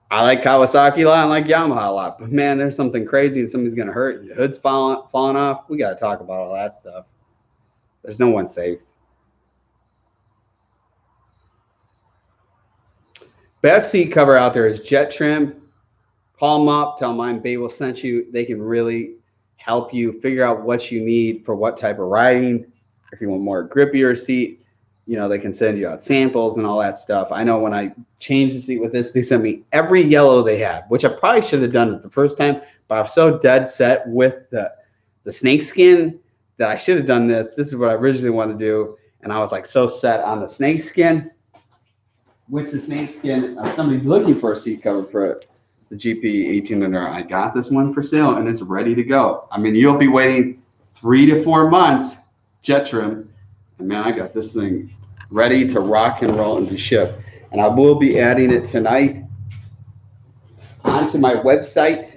I like Kawasaki a lot, I like Yamaha a lot. But man, there's something crazy and somebody's gonna hurt. Your hood's falling off. We gotta talk about all that stuff. There's no one safe. Best seat cover out there is Jettrim. Call them up, tell them I'm Beowulf sent you. They can really help you figure out what you need for what type of riding. If you want more grippier seat, they can send you out samples and all that stuff. I know when I changed the seat with this, they sent me every yellow they had, which I probably should have done it the first time, but I was so dead set with the snake skin that I should have done this. This is what I originally wanted to do, and I was like so set on the snake skin, which the snake skin, somebody's looking for a seat cover for the GP1800R. I got this one for sale, and it's ready to go. I mean, you'll be waiting 3 to 4 months, Jettrim, and man, I got this thing ready to rock and roll and be shipped. And I will be adding it tonight onto my website,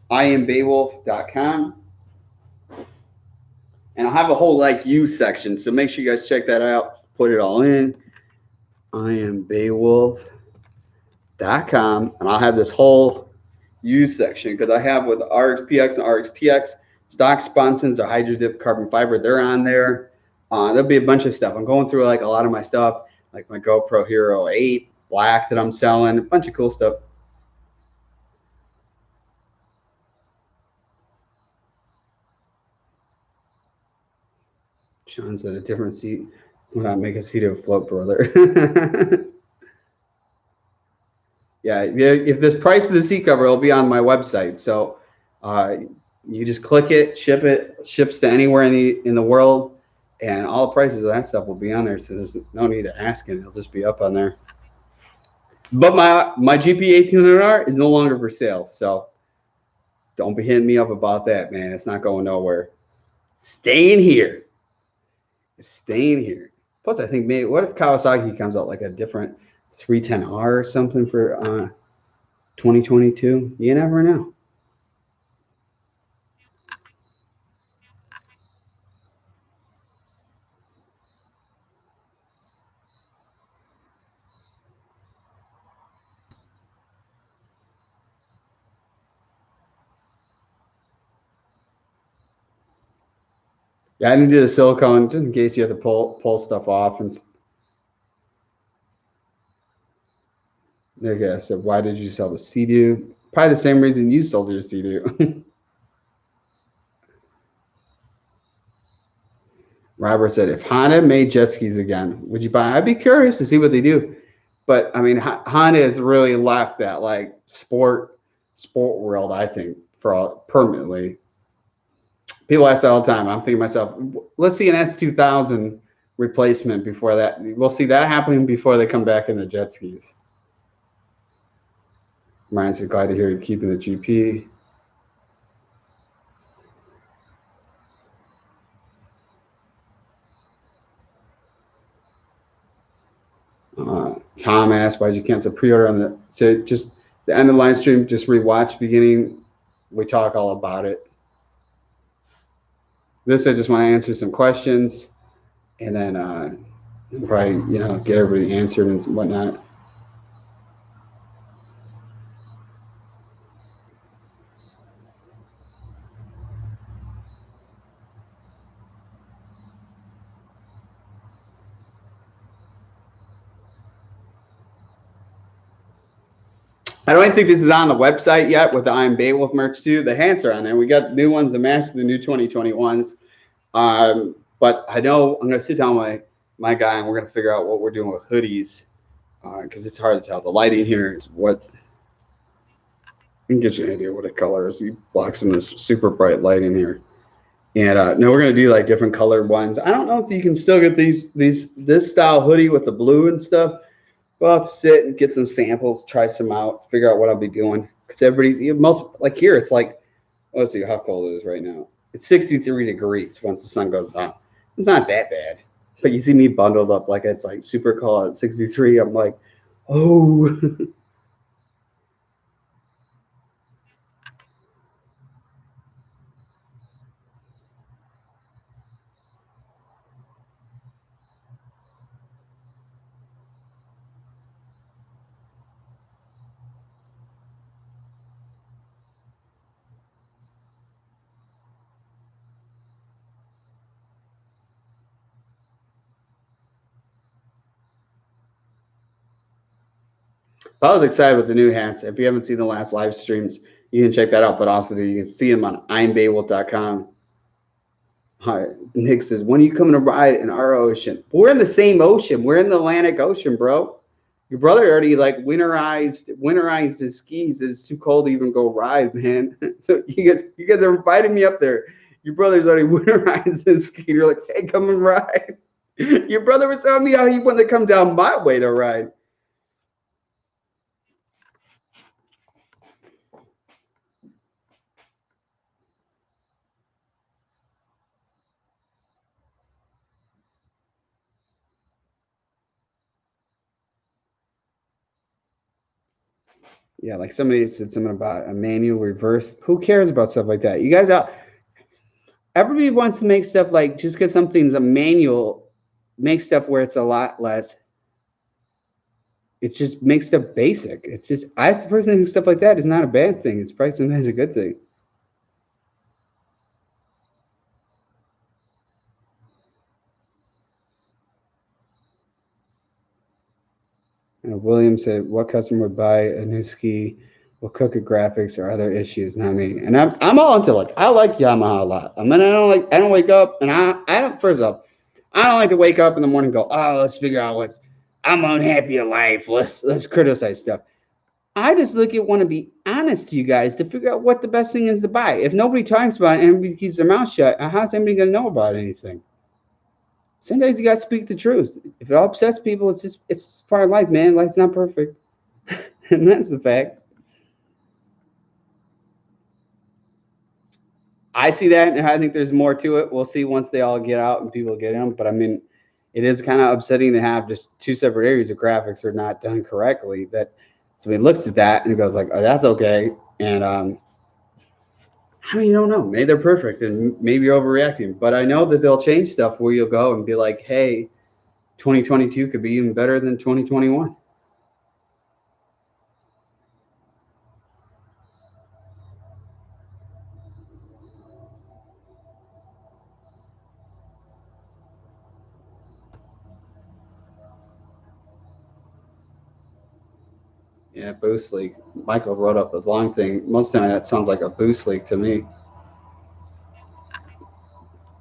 iambeowulf.com. And I'll have a whole like you section, so make sure you guys check that out. Put it all in, iambeowulf.com, and I'll have this whole you section because I have with the RXT-X and RXT-X, Stock Sponsons or Hydro Dip carbon fiber, they're on there. There'll be a bunch of stuff. I'm going through like a lot of my stuff, like my GoPro Hero 8 Black that I'm selling, a bunch of cool stuff. Sean said a different seat would not make a seat of float, brother. Yeah, if the price of the seat cover will be on my website. So you just click it, ships to anywhere in the world, and all the prices of that stuff will be on there. So there's no need to ask it; it'll just be up on there. But my GP1800R is no longer for sale, so don't be hitting me up about that, man. It's not going nowhere. Staying here. It's staying here. Plus, I think maybe what if Kawasaki comes out like a different 310R or something for 2022? You never know. Yeah, I didn't do the silicone just in case you have to pull stuff off. And okay, so why did you sell the Sea-Doo? Probably the same reason you sold your Sea-Doo. Robert said, if Honda made jet skis again, would you buy? I'd be curious to see what they do. But I mean, Honda has really left that like sport world, I think, for permanently. People ask that all the time. I'm thinking to myself, let's see an S2000 replacement before that. We'll see that happening before they come back in the jet skis. Ryan said, glad to hear you keeping the GP. Tom asked, why'd you cancel pre-order on the, so just the end of the live stream, just rewatch beginning. We talk all about it. This, I just want to answer some questions and then probably, get everybody answered and whatnot. I don't think this is on the website yet with the I'm Beowulf merch too. The hats are on there. We got new ones, the match the new 2021s. But I know I'm going to sit down with my guy and we're going to figure out what we're doing with hoodies because it's hard to tell. The lighting here is what I can get you an idea what the color is. You block some of this super bright lighting here. And no, we're going to do like different colored ones. I don't know if you can still get this style hoodie with the blue and stuff. We'll have to sit and get some samples, try some out, figure out what I'll be doing. Because most like here, it's like, let's see how cold it is right now. It's 63 degrees once the sun goes down. It's not that bad. But you see me bundled up like it's like super cold at 63. I'm like, oh. I was excited with the new hats. If you haven't seen the last live streams, you can check that out. But also, you can see them on imbeowulf.com. Hi, Nick says, when are you coming to ride in our ocean? We're in the same ocean. We're in the Atlantic Ocean, bro. Your brother already like winterized his skis. It's too cold to even go ride, man. So you guys are inviting me up there. Your brother's already winterized his ski. You're like, hey, come and ride. Your brother was telling me how he wanted to come down my way to ride. Yeah, like somebody said something about a manual reverse. Who cares about stuff like that? You guys out. Everybody wants to make stuff like just because something's a manual, make stuff where it's a lot less. It just makes stuff basic. It's just I personally think stuff like that is not a bad thing. It's probably sometimes a good thing. William said, "What customer would buy a new ski? Will cook at graphics or other issues? Not me." And I'm all into like I like Yamaha a lot. I mean, I don't wake up and I don't. First off, I don't like to wake up in the morning and go, "Oh, let's figure out what's I'm unhappy in life. Let's criticize stuff." I just want to be honest to you guys to figure out what the best thing is to buy. If nobody talks about it and everybody keeps their mouth shut, how's anybody going to know about anything? Sometimes you got to speak the truth. If it upsets people, it's part of life, man. Life's not perfect. And that's the fact. I see that, and I think there's more to it. We'll see once they all get out and people get them. But I mean, it is kind of upsetting to have just two separate areas of graphics are not done correctly. That somebody looks at that and goes like, "Oh, that's okay." And I mean, you don't know. Maybe they're perfect, and maybe you're overreacting. But I know that they'll change stuff where you'll go and be like, "Hey, 2022 could be even better than 2021." Yeah, boost leak. Michael wrote up a long thing. Most of the time, that sounds like a boost leak to me.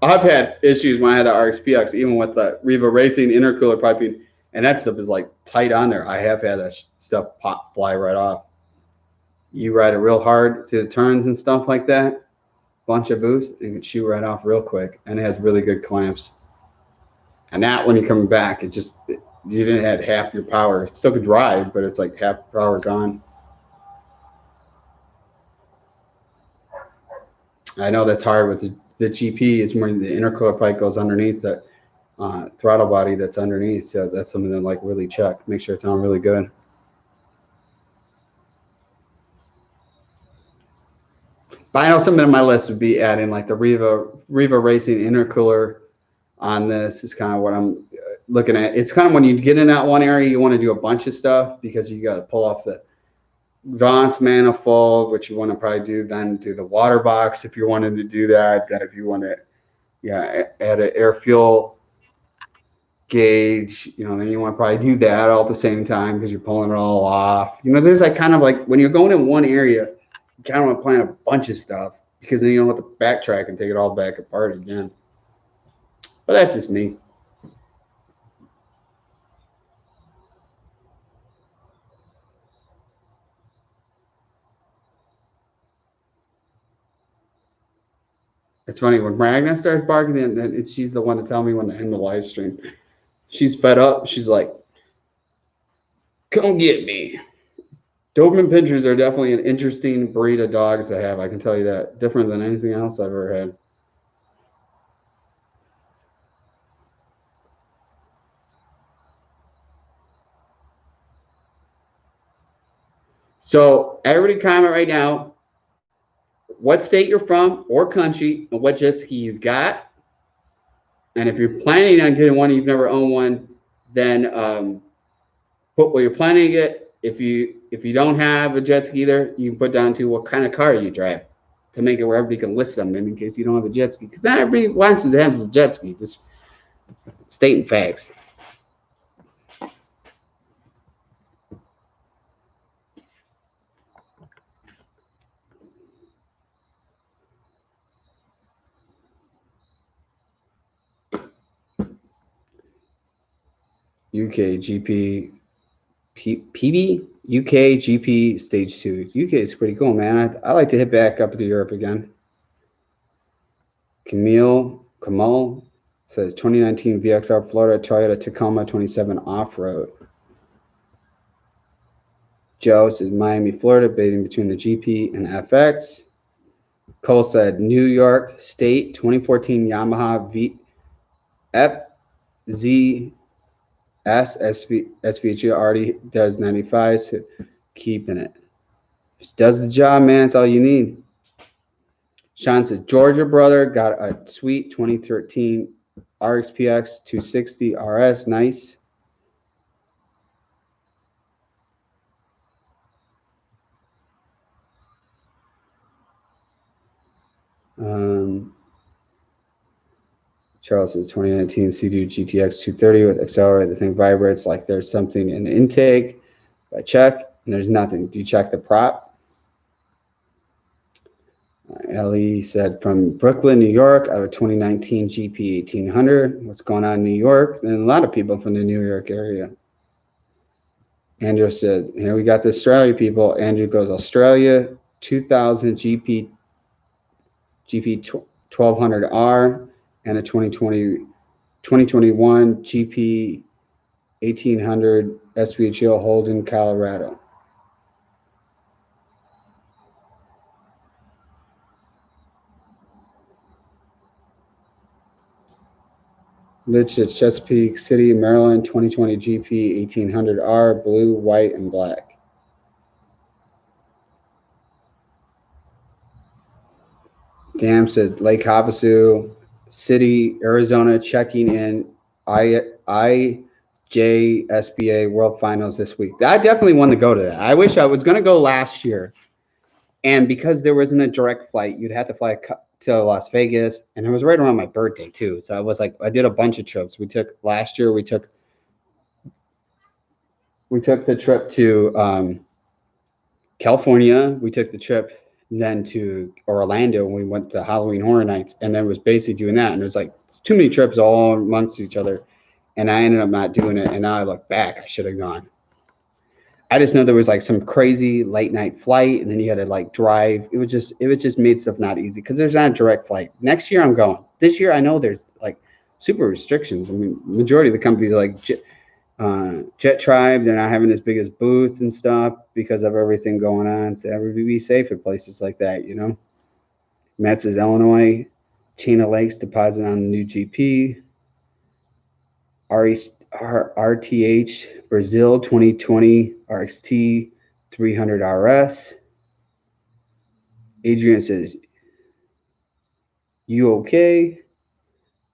I've had issues when I had the RXT-X, even with the Riva Racing intercooler piping, and that stuff is like tight on there. I have had that stuff fly right off. You ride it real hard to the turns and stuff like that, bunch of boost, and it shoot right off real quick, and it has really good clamps. And that when you're coming back, you didn't have half your power. It still could drive, but it's like half the power gone. I know that's hard with the GP. Is more the intercooler pipe goes underneath the throttle body that's underneath. So that's something to like really check. Make sure it's on really good. But I know something on my list would be adding like the Riva Racing intercooler on this is kind of what I'm looking at. It's kind of when you get in that one area, you want to do a bunch of stuff because you got to pull off the exhaust manifold, which you want to probably do, then do the water box if you're wanting to do that. Then if you want to, yeah, add an air fuel gauge, then you want to probably do that all at the same time because you're pulling it all off. There's like kind of like when you're going in one area, you kind of want to plan a bunch of stuff because then you don't have to backtrack and take it all back apart again. But that's just me. It's funny when Magna starts barking, and she's the one to tell me when to end the live stream. She's fed up. She's like, "Come get me." Doberman Pinschers are definitely an interesting breed of dogs to have. I can tell you that. Different than anything else I've ever had. So everybody comment right now what state you're from or country and what jet ski you've got. And if you're planning on getting one, you've never owned one, then put what you're planning to get. If you don't have a jet ski either, you can put down to what kind of car you drive to make it where everybody can list them in case you don't have a jet ski. Because not everybody watches to have a jet ski. Just stating facts. UK GP PB UK GP Stage 2. UK is pretty cool, man. I like to hit back up to Europe again. Kamal says 2019 VXR Florida Toyota Tacoma 27 off-road. Joe says Miami, Florida, debating between the GP and FX. Cole said New York State 2014 Yamaha FZ SVHO already does 95, so keeping it. Just does the job, man. That's all you need. Sean said Georgia brother got a sweet 2013 RXT-X 260 RS. Nice. Charles says 2019 Sea-Doo GTX 230 with accelerator. The thing vibrates like there's something in the intake. I check and there's nothing. Do you check the prop? Ellie said from Brooklyn, New York, out of 2019 GP1800. What's going on in New York? And a lot of people from the New York area. Andrew said, here we got the Australia people. Andrew goes, Australia, 2000 GP1200R and a 2021 GP1800 SVHO Holden, Colorado. Lich at Chesapeake City, Maryland, 2020 GP1800R, blue, white, and black. Dam said Lake Havasu City, Arizona, checking in IJSBA World Finals this week. I definitely want to go to that. I wish I was going to go last year. And because there wasn't a direct flight, you'd have to fly to Las Vegas. And it was right around my birthday, too. So I was like, I did a bunch of trips. Last year, we took the trip to California. We took the trip then to Orlando when we went to Halloween Horror Nights, and then was basically doing that. And it was like too many trips all amongst each other, and I ended up not doing it. And now I look back, I should have gone. I just know there was like some crazy late night flight, and then you had to like drive. It was just made stuff not easy because there's not a direct flight. Next year I'm going. This year I know there's like super restrictions. I mean, majority of the companies are like Jet Tribe, they're not having as big as booth and stuff because of everything going on. So everybody be safe at places like that, you know. Matt says Illinois, Chain of Lakes deposit on the new GP. RTH Brazil 2020 RXT-300 RS. Adrian says, you okay?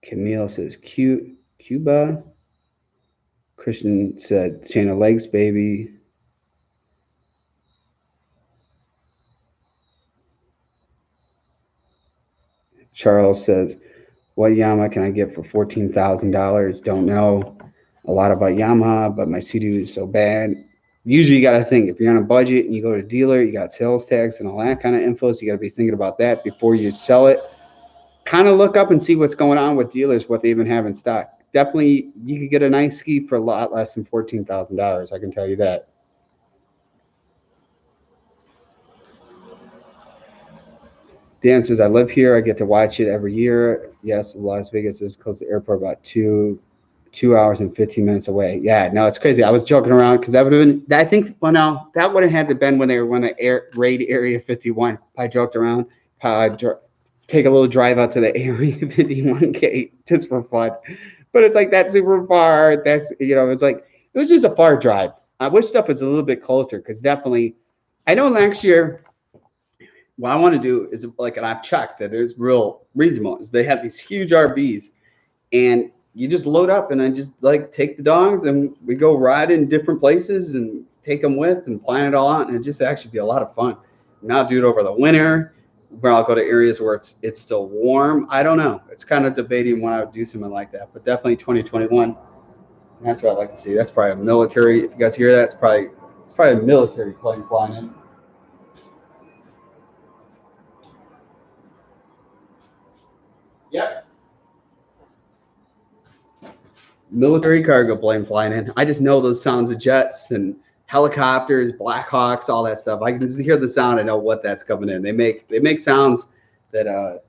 Camille says, Cuba. Christian said, Chain of Lakes, baby. Charles says, what Yamaha can I get for $14,000? Don't know a lot about Yamaha, but my Sea-Doo is so bad. Usually you got to think, if you're on a budget and you go to a dealer, you got sales tax and all that kind of info, so you got to be thinking about that before you sell it. Kind of look up and see what's going on with dealers, what they even have in stock. Definitely, you could get a nice ski for a lot less than $14,000. I can tell you that. Dan says, I live here. I get to watch it every year. Yes, Las Vegas is close to the airport, about 2 hours and 15 minutes away. Yeah, no, it's crazy. I was joking around because that would have been, I think, well, no, that would have had to been when they were going to raid Area 51. I joked around. Take a little drive out to the Area 51 gate just for fun. But it's like that's super far. That's, you know, it's like, it was just a far drive. I wish stuff was a little bit closer because definitely, I know next year, what I want to do is like, and I've checked that it's real reasonable, is they have these huge RVs and you just load up and I just like take the dogs and we go ride in different places and take them with and plan it all out. And it just actually be a lot of fun. And I'll do it over the winter where I'll go to areas where it's still warm. I don't know. It's kind of debating when I would do something like that, but definitely 2021. That's what I'd like to see. That's probably a military. If you guys hear that, it's probably a military plane flying in. Yep. Military cargo plane flying in. I just know those sounds of jets and helicopters, Black Hawks, all that stuff. I can just hear the sound. I know what that's coming in. They make sounds that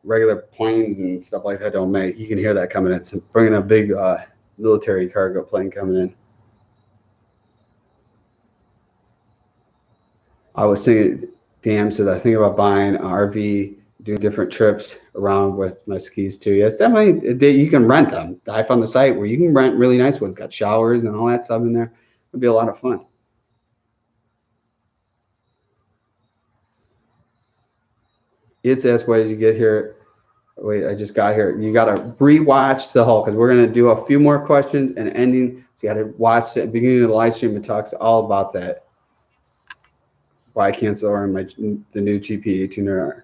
regular planes and stuff like that don't make. You can hear that coming in. It's bringing a big military cargo plane coming in. I was thinking, damn, so I think about buying an RV, do different trips around with my skis too. Yes, definitely, you can rent them. I found the site where you can rent really nice ones, got showers and all that stuff in there. It'd be a lot of fun. It's asked, why did you get here? Wait, I just got here. You got to rewatch the whole, because we're going to do a few more questions and ending. So you got to watch the beginning of the live stream. It talks all about that. Why I cancel or the new GP1800R.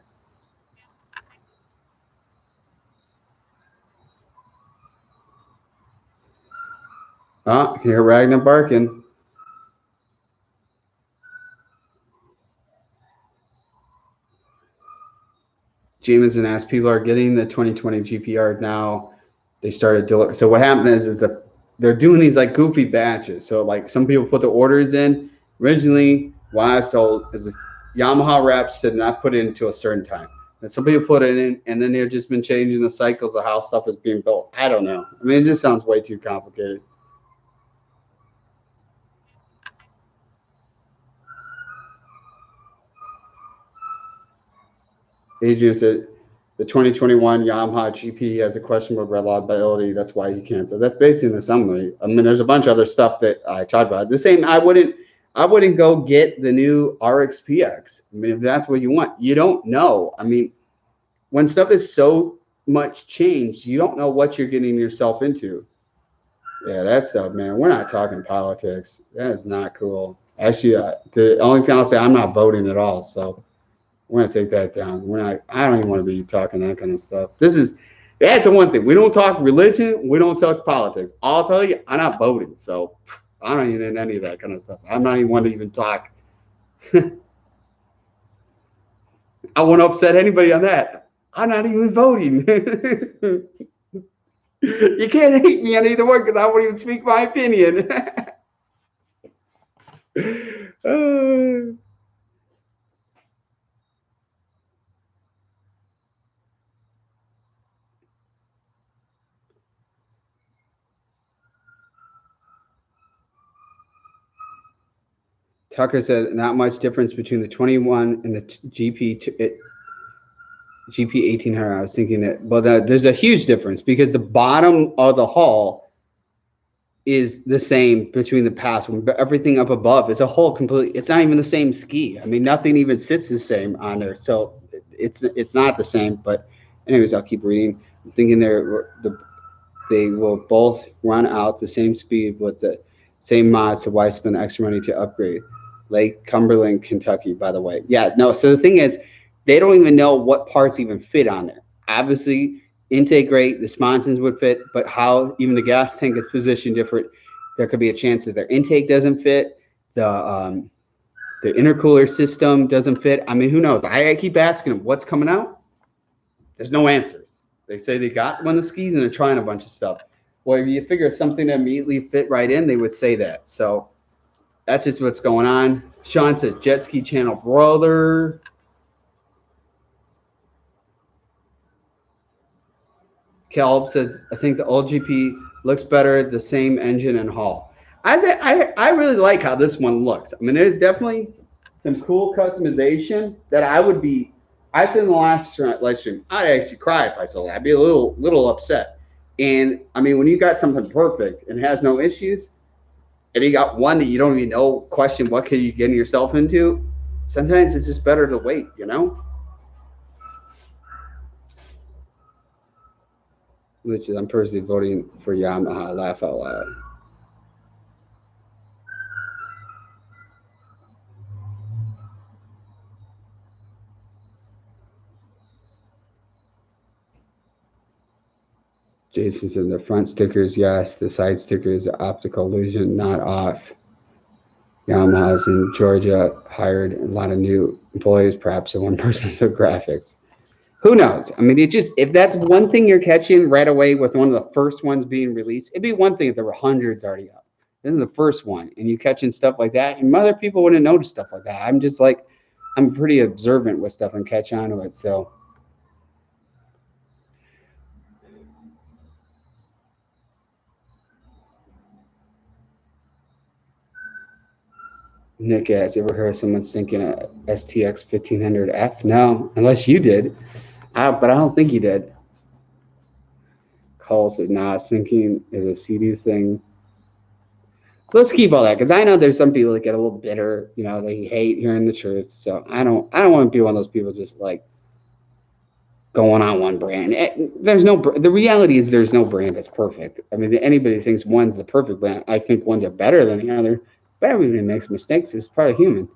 Oh, you hear Ragnar barking. Jameson asked, people are getting the 2020 GPR now. They started delivering. So what happened is that they're doing these like goofy batches. So like some people put the orders in. Originally, what I was told is this Yamaha reps did not put it into a certain time. And some people put it in, and then they've just been changing the cycles of how stuff is being built. I don't know. I mean, it just sounds way too complicated. Adrian said the 2021 Yamaha GP has a questionable reliability. That's why he canceled. That's basically in the summary. I mean, there's a bunch of other stuff that I talked about. The same. I wouldn't go get the new RXT-X. I mean, if that's what you want, you don't know. I mean, when stuff is so much changed, you don't know what you're getting yourself into. Yeah, that stuff, man. We're not talking politics. That is not cool. Actually, the only thing I'll say, I'm not voting at all. So we're gonna take that down. We're not. I don't even want to be talking that kind of stuff. That's the one thing. We don't talk religion. We don't talk politics. I'll tell you, I'm not voting, so I don't even in any of that kind of stuff. I'm not even one to even talk. I won't upset anybody on that. I'm not even voting. You can't hate me on either one because I won't even speak my opinion. Tucker said not much difference between the 21 and the GP1800. I was thinking that, but there's a huge difference because the bottom of the hull is the same between the pass. Everything up above is a whole completely. It's not even the same ski. I mean, nothing even sits the same on there, so it's not the same. But anyways, I'll keep reading. I'm thinking they will both run out the same speed with the same mods. So why spend extra money to upgrade? Lake Cumberland, Kentucky, by the way. Yeah, no. So the thing is, they don't even know what parts even fit on there. Obviously, intake Grate, the Sponsons would fit, but how even the gas tank is positioned different, there could be a chance that their intake doesn't fit. The intercooler system doesn't fit. I mean, who knows? I keep asking them, what's coming out? There's no answers. They say they got one of the skis and they're trying a bunch of stuff. Well, if you figure something that immediately fit right in, they would say that. So that's just what's going on. Sean says, jet ski channel brother. Caleb says, I think the old GP looks better, the same engine and hull. I really like how this one looks. I mean, there's definitely some cool customization that I said in the last live stream, I'd actually cry if I saw that. I'd be a little upset. And I mean, when you got something perfect and has no issues, and you got one that you don't even know, question what could you get yourself into, sometimes it's just better to wait, you know? Which is, I'm personally voting for Yamaha, laugh out loud. Jason said the front stickers, yes. The side stickers, optical illusion, not off. Yamaha's in Georgia hired a lot of new employees, perhaps one person for graphics. Who knows? I mean, if that's one thing you're catching right away with one of the first ones being released, it'd be one thing if there were hundreds already up. This is the first one, and you catching stuff like that, and other people wouldn't notice stuff like that. I'm just like, I'm pretty observant with stuff and catch on to it, so. Nick asks, ever heard someone thinking a STX 1500F? No, unless you did. But I don't think you did. Cole said, nah, syncing is a CD thing. Let's keep all that, because I know there's some people that get a little bitter, you know, they hate hearing the truth. So I don't want to be one of those people just like going on one brand. The reality is there's no brand that's perfect. I mean, anybody thinks one's the perfect brand. I think ones are better than the other, but everybody makes mistakes. It's part of human.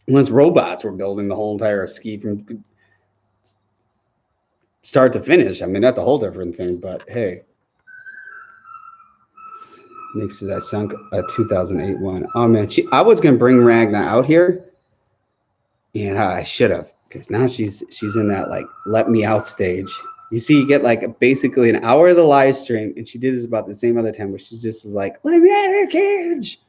Once robots were building the whole entire ski from start to finish, I mean, that's a whole different thing, but hey. Next to that sunk a 2008 one. Oh man, I was gonna bring Ragna out here, and I should have, because now she's in that like let me out stage. You see, you get like basically an hour of the live stream, and she did this about the same other time where she just is like, let me out of the cage.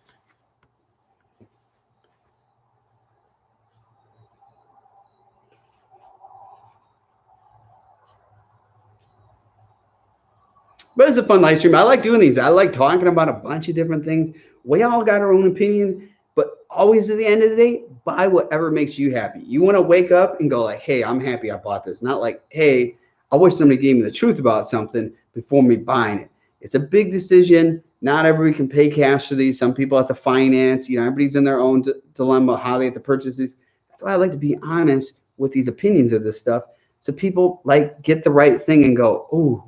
But it's a fun live stream. I like doing these. I like talking about a bunch of different things. We all got our own opinion, but always at the end of the day, buy whatever makes you happy. You want to wake up and go like, hey, I'm happy I bought this. Not like, hey, I wish somebody gave me the truth about something before me buying it. It's a big decision. Not everybody can pay cash for these. Some people have to finance. You know, everybody's in their own dilemma, how they have to purchase these. That's why I like to be honest with these opinions of this stuff. So people like get the right thing and go, ooh,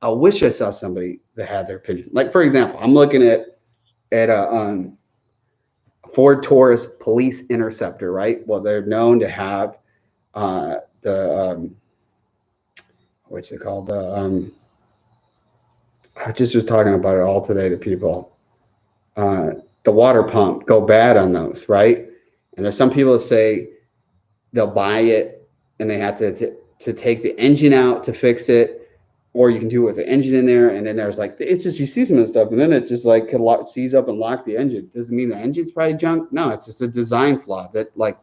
I wish I saw somebody that had their opinion. Like, for example, I'm looking at a Ford Taurus Police Interceptor, right? Well, they're known to have what's it called? I just was talking about it all today to people. The water pump go bad on those, right? And there's some people that say they'll buy it and they have to take the engine out to fix it. Or you can do it with the engine in there, and then there's like, it's just, you see some of the stuff, and then it just like can seize up and lock the engine. Doesn't mean the engine's probably junk. No, it's just a design flaw that, like,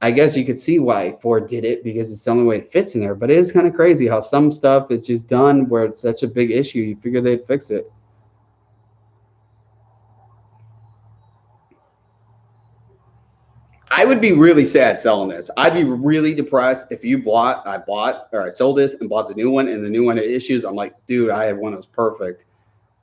I guess you could see why Ford did it, because it's the only way it fits in there. But it is kind of crazy how some stuff is just done where it's such a big issue. You figure they'd fix it. I would be really sad selling this. I'd be really depressed if I sold this and bought the new one, and the new one had issues. I'm like, dude, I had one that was perfect.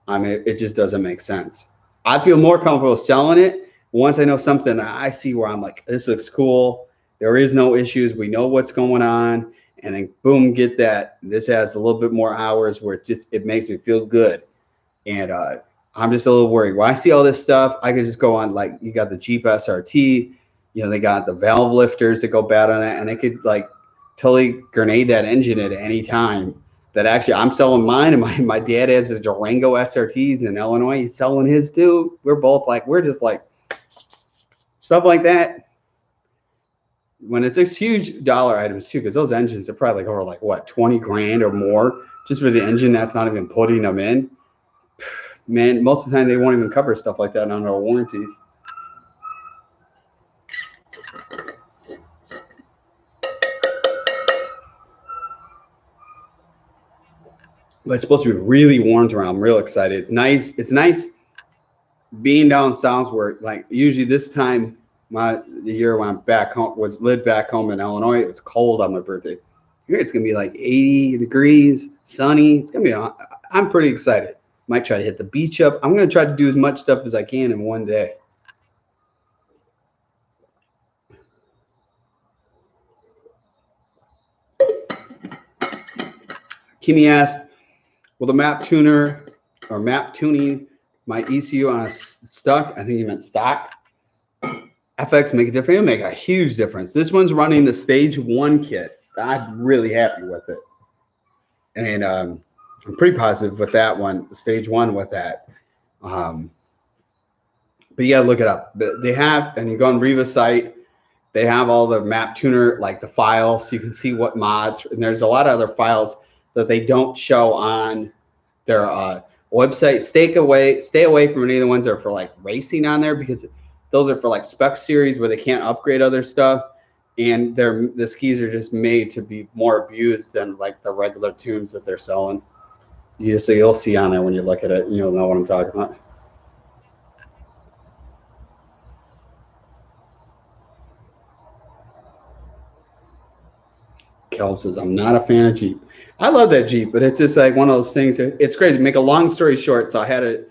I mean, it just doesn't make sense. I feel more comfortable selling it once I know something I see where I'm like, this looks cool. There is no issues. We know what's going on. And then boom, get that. This has a little bit more hours where it makes me feel good. And I'm just a little worried. When I see all this stuff, I could just go on, like, you got the Jeep SRT. You know, they got the valve lifters that go bad on that, and it could like totally grenade that engine at any time. That actually, I'm selling mine, and my dad has the Durango SRTs in Illinois. He's selling his too. We're both like, we're just like, stuff like that. When it's a huge dollar items too, because those engines are probably like over like what, 20 grand or more just for the engine. That's not even putting them in. Man, most of the time they won't even cover stuff like that under a warranty. But it's supposed to be really warm tomorrow. I'm real excited. It's nice. It's nice being down south where, like, usually this time the year when I'm back home lived back home in Illinois, it was cold on my birthday. Here it's gonna be like 80 degrees, sunny. It's gonna be. I'm pretty excited. Might try to hit the beach up. I'm gonna try to do as much stuff as I can in one day. Kimmy asked, will the Maptuner or map tuning my ECU on a stuck? I think he meant stock. FX make a difference. It'll make a huge difference. This one's running the stage 1 kit. I'm really happy with it. And I'm pretty positive with that one, stage 1 with that. But you gotta look it up. They have, and you go on Riva site, they have all the Maptuner, like the file, so you can see what mods, and there's a lot of other files that they don't show on their website. Stay away from any of the ones that are for like racing on there, because those are for like spec series where they can't upgrade other stuff, and the skis are just made to be more abused than like the regular tunes that they're selling. So you'll see on there when you look at it, and you'll know what I'm talking about. Kelv says, I'm not a fan of Jeep. I love that Jeep, but it's just like one of those things. It's crazy. Make a long story short, so I had a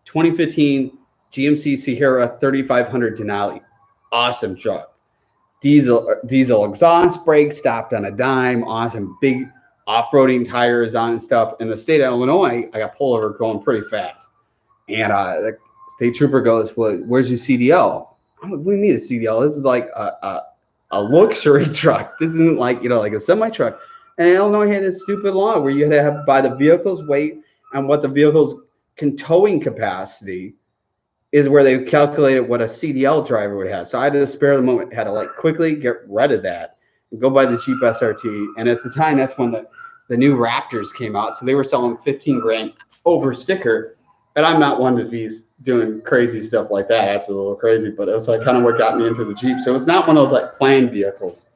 2015 GMC Sierra 3500 Denali. Awesome truck. Diesel exhaust brakes, stopped on a dime. Awesome big off-roading tires on and stuff. In the state of Illinois, I got pulled over going pretty fast. And the state trooper goes, well, where's your CDL? I'm like, what do you mean a CDL? This is like a luxury truck. This isn't like, like a semi truck. And Illinois had this stupid law where you had to have by the vehicle's weight and what the vehicle's towing capacity is where they calculated what a CDL driver would have. So I had to spare the moment, had to like quickly get rid of that and go buy the Jeep SRT. And at the time, that's when the new Raptors came out. So they were selling 15 grand over sticker. And I'm not one to be doing crazy stuff like that. That's a little crazy, but it was like kind of what got me into the Jeep. So it's not one of those like planned vehicles.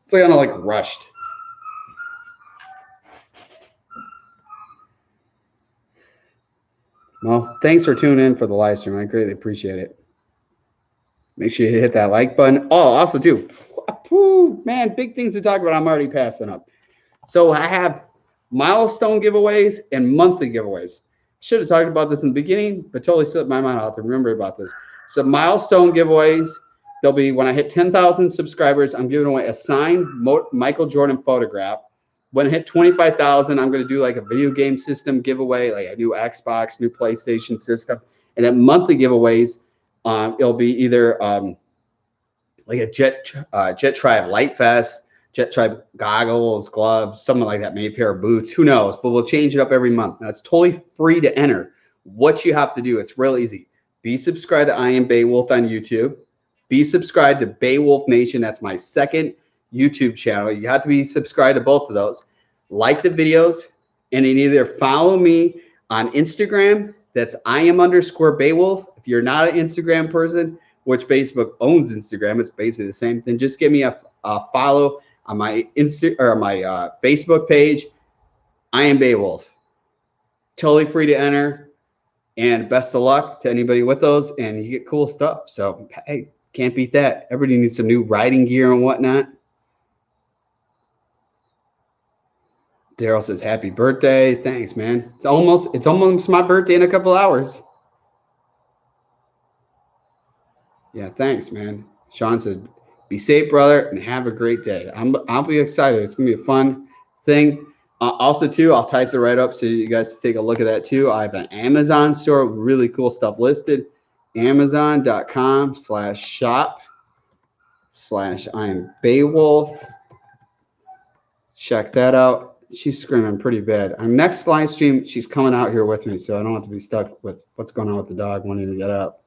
It's like kind of like rushed. Well, thanks for tuning in for the live stream. I greatly appreciate it. Make sure you hit that like button. Oh, also too, man, big things to talk about. I'm already passing up. So I have milestone giveaways and monthly giveaways. Should have talked about this in the beginning, but totally slipped my mind. I'll have to remember about this. So milestone giveaways, they'll be when I hit 10,000 subscribers, I'm giving away a signed Michael Jordan photograph. When I hit 25,000, I'm going to do like a video game system giveaway, like a new Xbox, new PlayStation system. And then monthly giveaways, it'll be either like a Jet Tribe Light Vest, Jet Tribe goggles, gloves, something like that, maybe a pair of boots, who knows? But we'll change it up every month. Now, it's totally free to enter. What you have to do, it's real easy. Be subscribed to I Am Beowulf on YouTube. Be subscribed to Beowulf Nation. That's my second YouTube channel. You have to be subscribed to both of those. Like the videos, and then either follow me on Instagram. That's IAM_Beowulf. If you're not an Instagram person, which Facebook owns Instagram, it's basically the same thing. Just give me a follow on my Facebook page. I Am Beowulf. Totally free to enter, and best of luck to anybody with those. And you get cool stuff. So hey, can't beat that. Everybody needs some new riding gear and whatnot. Daryl says, happy birthday. Thanks, man. It's almost my birthday in a couple hours. Yeah, thanks, man. Sean said, be safe, brother, and have a great day. I'll be excited. It's going to be a fun thing. Also, too, I'll type the write-up so you guys take a look at that, too. I have an Amazon store with really cool stuff listed. Amazon.com/shop/IamBeowulf. Check that out. She's screaming pretty bad. Our next live stream, she's coming out here with me, so I don't have to be stuck with what's going on with the dog wanting to get up.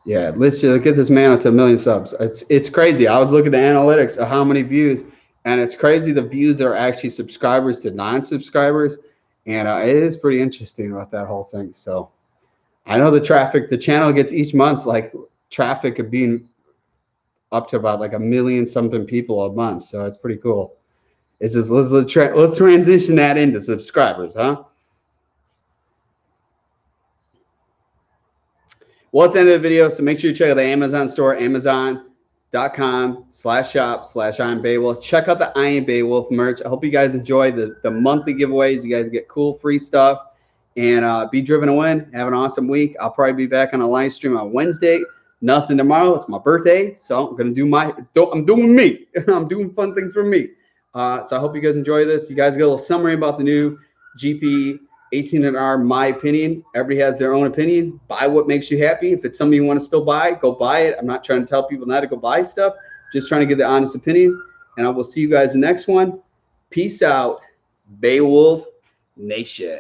Yeah, let's get this man up to 1 million subs. It's crazy. I was looking at the analytics of how many views, and it's crazy the views that are actually subscribers to non-subscribers, and it is pretty interesting about that whole thing. So I know the traffic the channel gets each month, like traffic of being up to about like 1 million something people a month. So it's pretty cool. It's just let's transition that into subscribers, huh? Well, it's the end of the video, so make sure you check out the Amazon store, Amazon.com/shop/IamBeowulf. Check out the I Am Beowulf merch. I hope you guys enjoy the monthly giveaways. You guys get cool free stuff, and be driven to win. Have an awesome week. I'll probably be back on a live stream on Wednesday. Nothing tomorrow. It's my birthday, so I'm gonna do I'm doing me. I'm doing fun things for me. So I hope you guys enjoy this. You guys get a little summary about the new GP1800R. My opinion. Everybody has their own opinion. Buy what makes you happy. If it's something you want to still buy, go buy it. I'm not trying to tell people not to go buy stuff. Just trying to get the honest opinion. And I will see you guys in the next one. Peace out, Beowulf Nation.